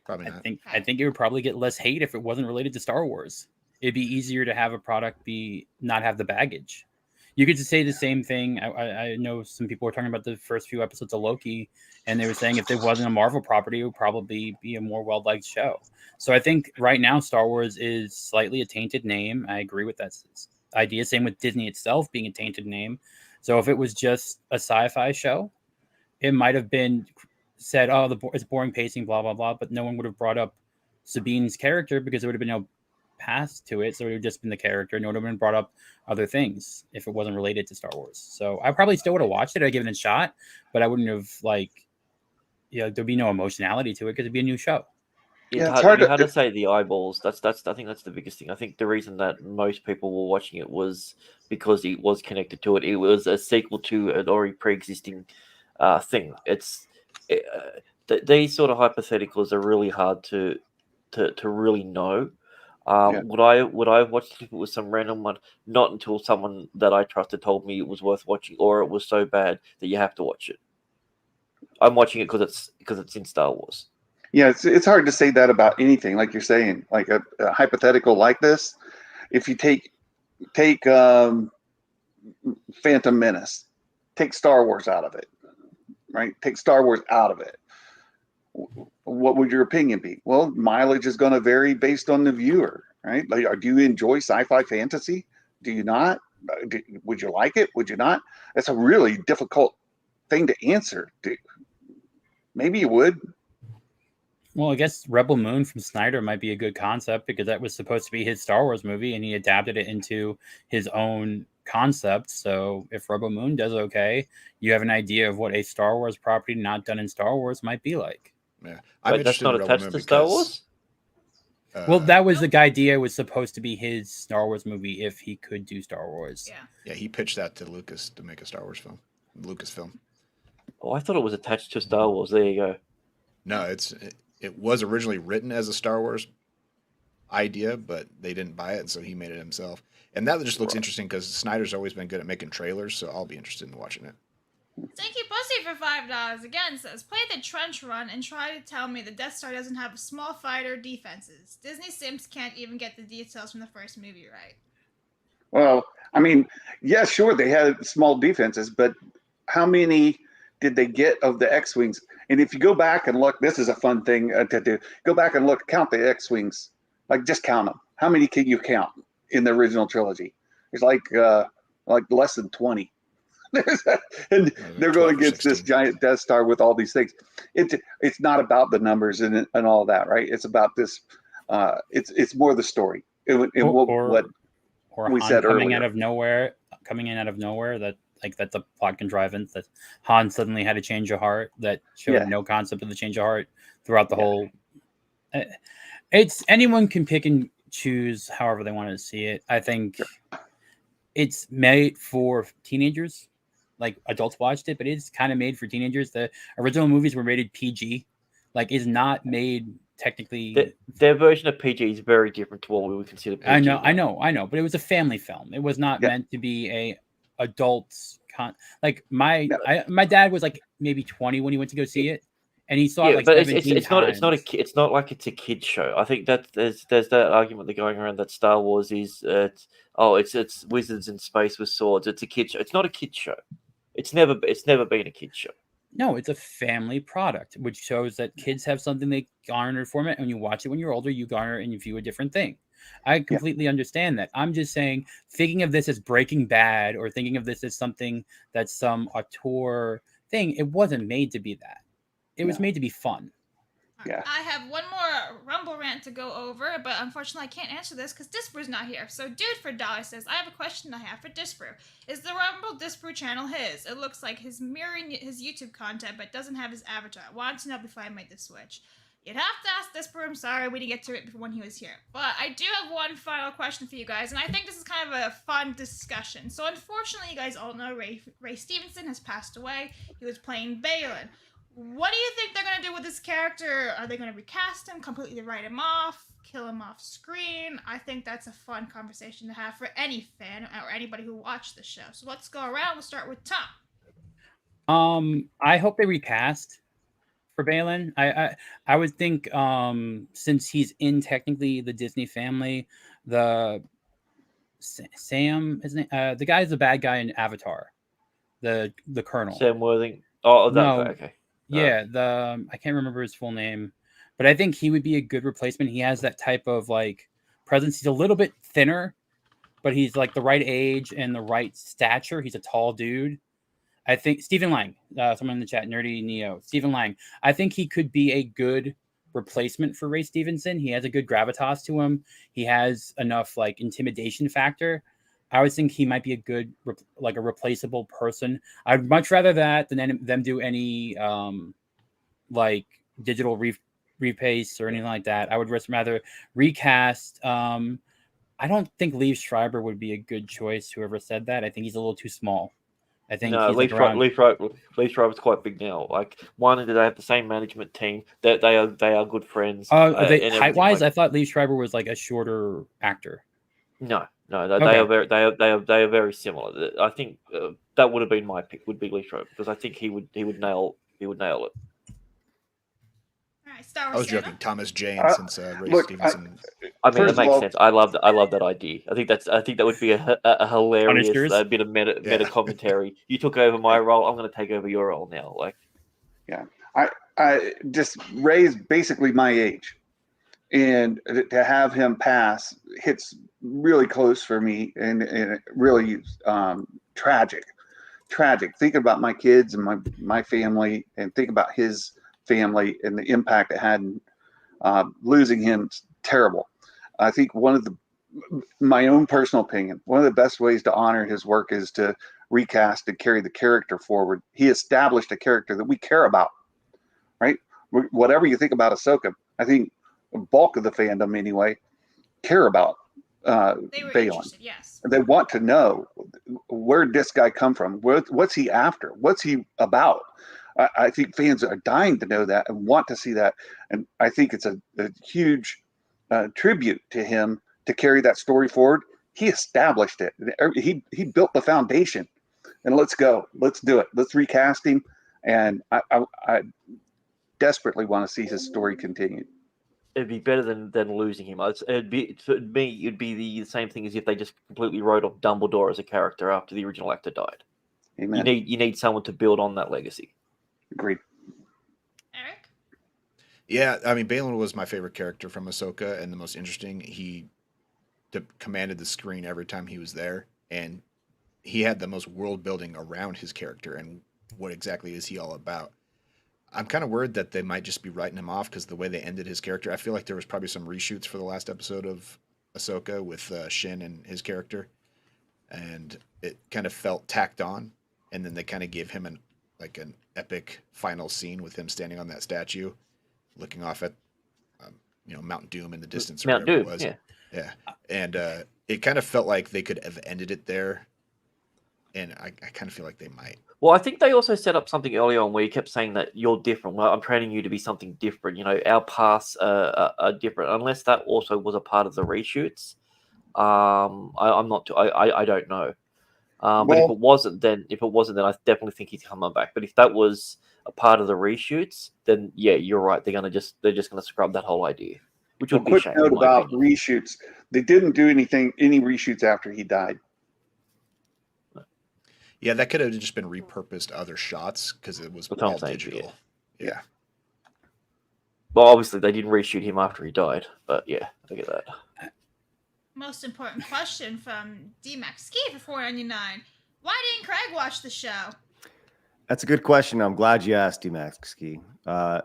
Probably not. I think it would probably get less hate if it wasn't related to Star Wars. It'd be easier to have a product not have the baggage. You could just say the same thing. I know some people were talking about the first few episodes of Loki, and they were saying if it wasn't a Marvel property, it would probably be a more well-liked show. So I think right now Star Wars is slightly a tainted name. I agree with that idea. Same with Disney itself being a tainted name. So if it was just a sci-fi show, it might have been said, oh, it's boring pacing, blah, blah, blah. But no one would have brought up Sabine's character because there would have been no past to it. So it would have just been the character. No one would have been brought up other things if it wasn't related to Star Wars. So I probably still would have watched it. I'd given it a shot, but I wouldn't have there'd be no emotionality to it because it'd be a new show. Yeah, it's hard to say the eyeballs. I think that's the biggest thing. I think the reason that most people were watching it was because it was connected to it. It was a sequel to an already pre-existing thing. These sort of hypotheticals are really hard to really know. Would I have watched it if it was some random one? Not until someone that I trusted told me it was worth watching, or it was so bad that you have to watch it. I'm watching it because it's in Star Wars. Yeah, it's hard to say that about anything, like you're saying, like a hypothetical like this. If you take Phantom Menace, take Star Wars out of it, right? Take Star Wars out of it. What would your opinion be? Well, mileage is going to vary based on the viewer, right? Like, do you enjoy sci-fi fantasy? Do you not? Would you like it? Would you not? That's a really difficult thing to answer. Maybe you would. Well, I guess Rebel Moon from Snyder might be a good concept because that was supposed to be his Star Wars movie and he adapted it into his own concept. So if Rebel Moon does okay, you have an idea of what a Star Wars property not done in Star Wars might be like. Yeah, Wait, that's not attached to Star Wars? Well, that was the idea. It was supposed to be his Star Wars movie if he could do Star Wars. Yeah, he pitched that to Lucas to make a Star Wars film. Lucasfilm. Oh, I thought it was attached to Star Wars. There you go. No, it was originally written as a Star Wars idea, but they didn't buy it, so he made it himself. And that just looks interesting because Snyder's always been good at making trailers, so I'll be interested in watching it. Stinky Pussy for $5 again says, play the trench run and try to tell me the Death Star doesn't have a small fighter defenses. Disney Sims can't even get the details from the first movie right. Well, I mean, yeah, sure, they had small defenses, but how many did they get of the X-Wings? And if you go back and look, this is a fun thing to do. Go back and look, count the X-Wings. Like, just count them. How many can you count in the original trilogy? It's like less than 20. And they're going against this giant Death Star with all these things. It's not about the numbers and all that, right? It's about this. It's more the story. What we said coming earlier. out of nowhere, that's a plot contrivance that Han suddenly had a change of heart that showed no concept of the change of heart throughout the whole. It's anyone can pick and choose however they want to see it. I think it's made for teenagers. Like adults watched it, but it's kind of made for teenagers. The original movies were rated PG. Like it's not made technically their version of PG is very different to what we would consider PG. I know, but it was a family film. It was not meant to be a adults like my dad was like maybe 20 when he went to go see it, and he saw it like but 17 times. It's not like it's a kids show. I think that there's that argument that going around that Star Wars is it's wizards in space with swords. It's a kids show. It's not a kids show. It's never been a kids show. No, it's a family product, which shows that kids have something they garner from it. And when you watch it when you're older, you garner and you view a different thing. I completely understand that. I'm just saying, thinking of this as Breaking Bad or thinking of this as something that's some auteur thing, it wasn't made to be that. It was made to be fun. Yeah. I have one more Rumble rant to go over, but unfortunately I can't answer this because Disprew's not here. So Dude for Dollar says, I have a question I have for Disprew. Is the Rumble Disprew channel his? It looks like he's mirroring his YouTube content, but doesn't have his avatar. I wanted to know before I made the switch. You'd have to ask Disprew. I'm sorry, we didn't get to it before when he was here. But I do have one final question for you guys, and I think this is kind of a fun discussion. So unfortunately, you guys all know Ray Stevenson has passed away. He was playing Baylan. What do you think they're going to do with this character? Are they going to recast him, completely write him off, kill him off screen? I think that's a fun conversation to have for any fan or anybody who watched the show. So let's go around. We'll start with Tom. I hope they recast for Baylan. I would think since he's in technically the Disney family, the Sam, his name, the guy's the bad guy in Avatar, the Colonel. Sam Worthing. Oh, no. Okay. Yeah, I can't remember his full name, but I think he would be a good replacement. He has that type of like presence. He's a little bit thinner, but he's like the right age and the right stature. He's a tall dude. I think Stephen Lang, someone in the chat, Nerdy Neo, Stephen Lang. I think he could be a good replacement for Ray Stevenson. He has a good gravitas to him. He has enough like intimidation factor. I would think he might be a good, like a replaceable person. I'd much rather that than them do any like digital repaste or anything like that. I would rather recast. I don't think Liev Schreiber would be a good choice. Whoever said that, I think he's a little too small. I think Liev Schreiber's quite big now. Like, one, do they have the same management team? That they are good friends. Height wise, I thought Liev Schreiber was like a shorter actor. No, they are very similar. I think that would have been my pick. Would be Liev Schreiber because I think he would nail it. All right, Star Wars. I was joking, Thomas Jane, since Ray Stevenson. I mean, that makes sense. I love that idea. I think that would be a hilarious bit of meta commentary. You took over my role. I'm going to take over your role now. Like, yeah, I just Ray's basically my age, and to have him pass hits really close for me, and really tragic. Thinking about my kids and my family, and think about his family and the impact it had. Losing him, terrible. I think my own personal opinion, one of the best ways to honor his work is to recast and carry the character forward. He established a character that we care about, right? Whatever you think about Ahsoka, I think the bulk of the fandom anyway care about Baylan. Yes. They want to know, where'd this guy come from? What's he after? What's he about? I think fans are dying to know that and want to see that. And I think it's a huge tribute to him to carry that story forward. He established it. He built the foundation. And let's go. Let's do it. Let's recast him. And I desperately want to see his story continued. It'd be better than losing him. It'd be the same thing as if they just completely wrote off Dumbledore as a character after the original actor died. Amen. You need someone to build on that legacy. Agreed. Eric? Yeah, I mean, Baylan was my favorite character from Ahsoka and the most interesting. He commanded the screen every time he was there, and he had the most world building around his character and what exactly is he all about. I'm kind of worried that they might just be writing him off because the way they ended his character. I feel like there was probably some reshoots for the last episode of Ahsoka with Shin and his character, and it kind of felt tacked on, and then they kind of gave him an epic final scene with him standing on that statue, looking off at Mount Doom in the distance. Or Mount Doom, it was. Yeah. And it kind of felt like they could have ended it there, and I kind of feel like they might. Well, I think they also set up something early on where you kept saying that you're different. Well, I'm training you to be something different. Our paths are different. Unless that also was a part of the reshoots, I'm not. I don't know. But if it wasn't, then I definitely think he's coming back. But if that was a part of the reshoots, then yeah, you're right. They're just gonna scrub that whole idea, which would be a shame. Quick note about reshoots: they didn't do any reshoots after he died. Yeah, that could have just been repurposed other shots because it was all digital. Yeah. Well, obviously they didn't reshoot him after he died, but yeah, I get that. Most important question from D-Max Ski for $4.99. Why didn't Craig watch the show? That's a good question. I'm glad you asked, D-Max Ski.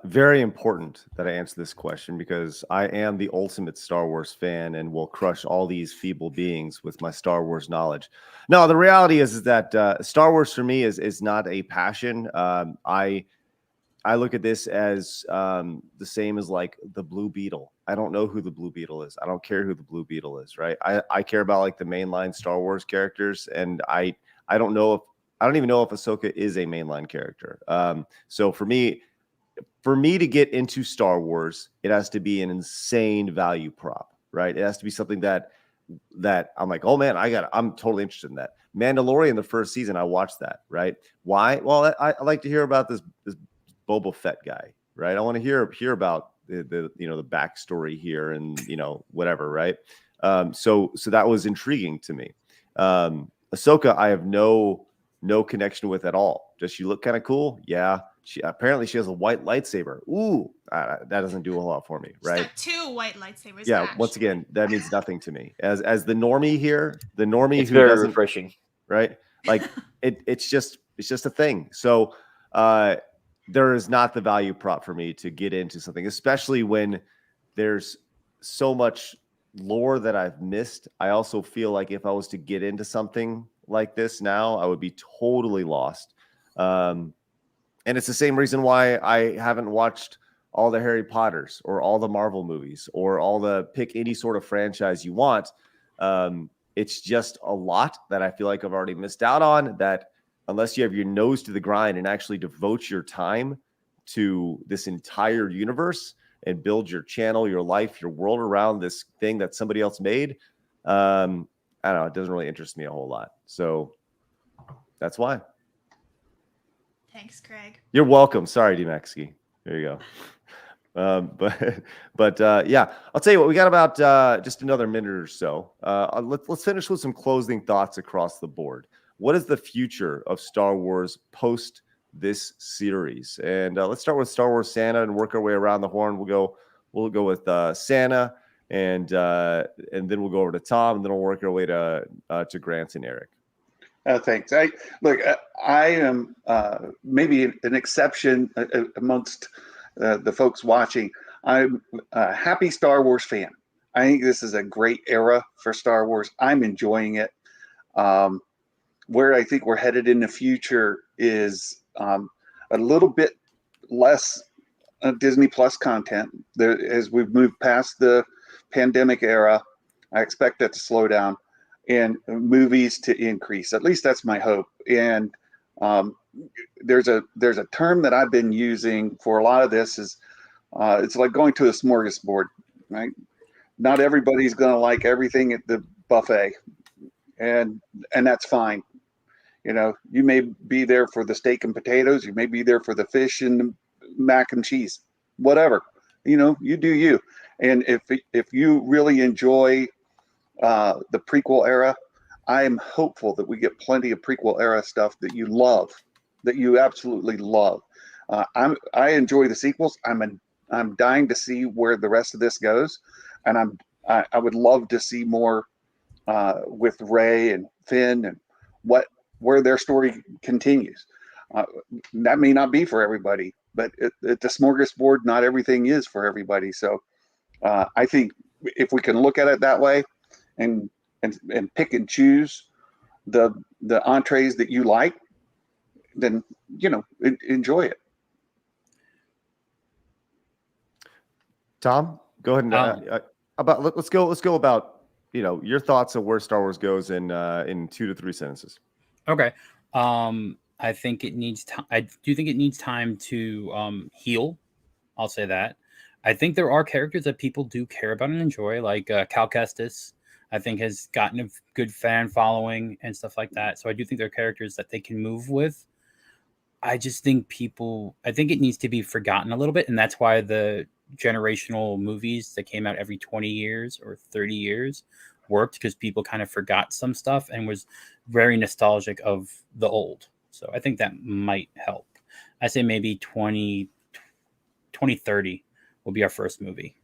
Very important that I answer this question because I am the ultimate Star Wars fan and will crush all these feeble beings with my Star Wars knowledge. No, the reality is that Star Wars for me is not a passion. I look at this as the same as like the Blue Beetle. I don't know who the Blue Beetle is. I don't care who the Blue Beetle is, right? I care about like the mainline Star Wars characters, and I don't even know if Ahsoka is a mainline character. So for me to get into Star Wars, it has to be an insane value prop, right? It has to be something that I'm like, oh man, I'm totally interested in that. Mandalorian, the first season, I watched that, right? Why? Well, I like to hear about this Boba Fett guy, right? I want to hear about the backstory here and whatever, right? So that was intriguing to me. Ahsoka, I have no connection with at all. Does she look kind of cool? Yeah. She has a white lightsaber. Ooh, that doesn't do a lot for me, right? She's got 2 white lightsabers. Yeah. Actually. Once again, that means nothing to me. As the normie here, it's who very doesn't, refreshing, right? Like it's just a thing. So there is not the value prop for me to get into something, especially when there's so much lore that I've missed. I also feel like if I was to get into something like this now, I would be totally lost. And it's the same reason why I haven't watched all the Harry Potters or all the Marvel movies or all the pick any sort of franchise you want. It's just a lot that I feel like I've already missed out on, that unless you have your nose to the grind and actually devote your time to this entire universe and build your channel, your life, your world around this thing that somebody else made, I don't know, it doesn't really interest me a whole lot. So that's why. Thanks, Craig. You're welcome. Sorry, D-Maxi. There you go. But yeah, I'll tell you what, we got about just another minute or so. Let's finish with some closing thoughts across the board. What is the future of Star Wars post this series? And let's start with Star Wars Santa and work our way around the horn. We'll go with Santa, and then we'll go over to Tom, and then we'll work our way to Grant and Eric. Thanks. I am maybe an exception amongst the folks watching. I'm a happy Star Wars fan. I think this is a great era for Star Wars. I'm enjoying it. Where I think we're headed in the future is a little bit less Disney Plus content. As we've moved past the pandemic era, I expect that to slow down and movies to increase. At least that's my hope. And there's a term that I've been using for a lot of this is it's like going to a smorgasbord, right? Not everybody's going to like everything at the buffet, and that's fine. You may be there for the steak and potatoes. You may be there for the fish and the mac and cheese, whatever. You do you. And if you really enjoy the prequel era, I am hopeful that we get plenty of prequel era stuff that you love, that you absolutely love. I enjoy the sequels. I'm dying to see where the rest of this goes, and I would love to see more with Rey and Finn and where their story continues. That may not be for everybody, but at the smorgasbord, not everything is for everybody. So I think if we can look at it that way and pick and choose the entrees that you like, then enjoy it. Tom, go ahead and let's go about your thoughts on where Star Wars goes in 2 to 3 sentences. Okay. I think it needs time. I do think it needs time to heal. I'll say that. I think there are characters that people do care about and enjoy, like Cal Kestis. I think has gotten a good fan following and stuff like that. So I do think there are characters that they can move with. I just think I think it needs to be forgotten a little bit. And that's why the generational movies that came out every 20 years or 30 years worked, because people kind of forgot some stuff and was very nostalgic of the old. So I think that might help. I say maybe 2030 will be our first movie,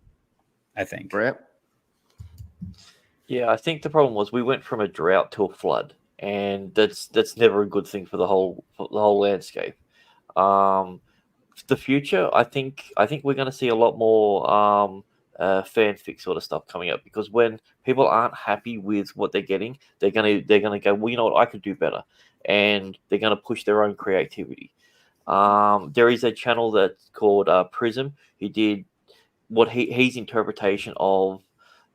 I think. Brant? Yeah, I think the problem was we went from a drought to a flood, and that's never a good thing for the whole landscape. The future, I think we're going to see a lot more fanfic sort of stuff coming up, because when people aren't happy with what they're getting, they're gonna go, well, you know what, I could do better, and they're gonna push their own creativity. There is a channel that's called Prism. He did what his interpretation of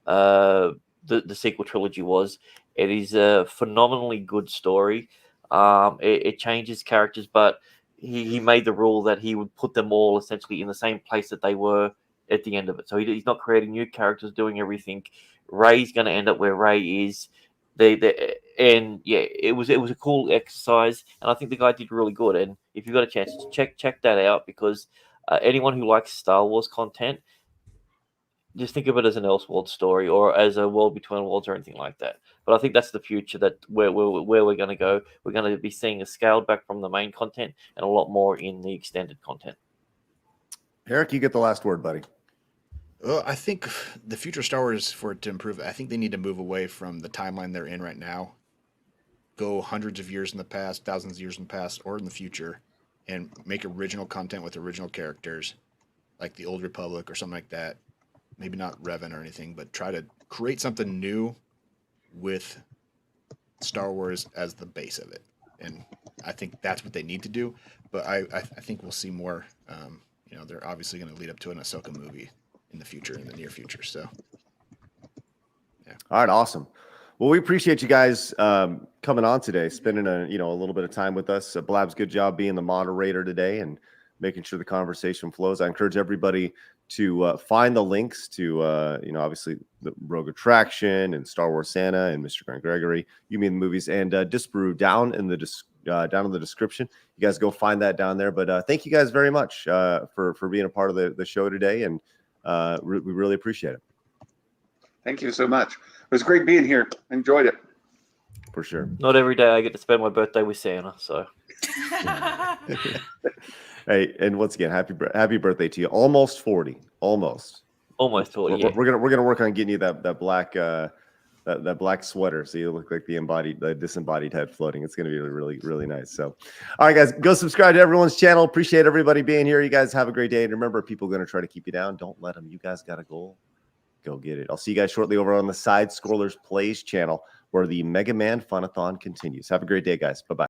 the sequel trilogy was. It is a phenomenally good story. It changes characters, but he made the rule that he would put them all essentially in the same place that they were at the end of it. So he's not creating new characters, doing everything. Rey's going to end up where Rey is. And yeah, it was a cool exercise, and I think the guy did really good. And if you've got a chance, check that out, because anyone who likes Star Wars content, just think of it as an Elseworld story or as a World Between Worlds or anything like that. But I think that's the future, that where we're going to go. We're going to be seeing a scaled back from the main content and a lot more in the extended content. Eric, you get the last word, buddy. Well, I think the future Star Wars, for it to improve, I think they need to move away from the timeline they're in right now, go hundreds of years in the past, thousands of years in the past, or in the future, and make original content with original characters, like the Old Republic or something like that. Maybe not Revan or anything, but try to create something new with Star Wars as the base of it. And I think that's what they need to do. But I think we'll see more. They're obviously going to lead up to an Ahsoka movie in the near future. So, yeah. All right, awesome. Well, we appreciate you guys coming on today, spending a little bit of time with us. Blab's good job being the moderator today and making sure the conversation flows. I encourage everybody to find the links to, obviously the Rogue Attraction and Star Wars Santa and Mr. Grant Gregory, You Mean the Movies, and Disparu down in the description. You guys go find that down there. But thank you guys very much for being a part of the show today, and we really appreciate it. Thank you so much. It was great being here. Enjoyed it. For sure. Not every day I get to spend my birthday with Santa, so. Hey, and once again, happy birthday to you. Almost 40. Almost 40. Yeah. We're gonna work on getting you that black that black sweater, so you look like the disembodied head floating. It's gonna be really, really nice. So, all right, guys, go subscribe to everyone's channel. Appreciate everybody being here. You guys have a great day, and remember, people are gonna try to keep you down. Don't let them. You guys got a goal. Go get it. I'll see you guys shortly over on the Side Scrollers Plays channel, where the Mega Man Funathon continues. Have a great day, guys. Bye-bye.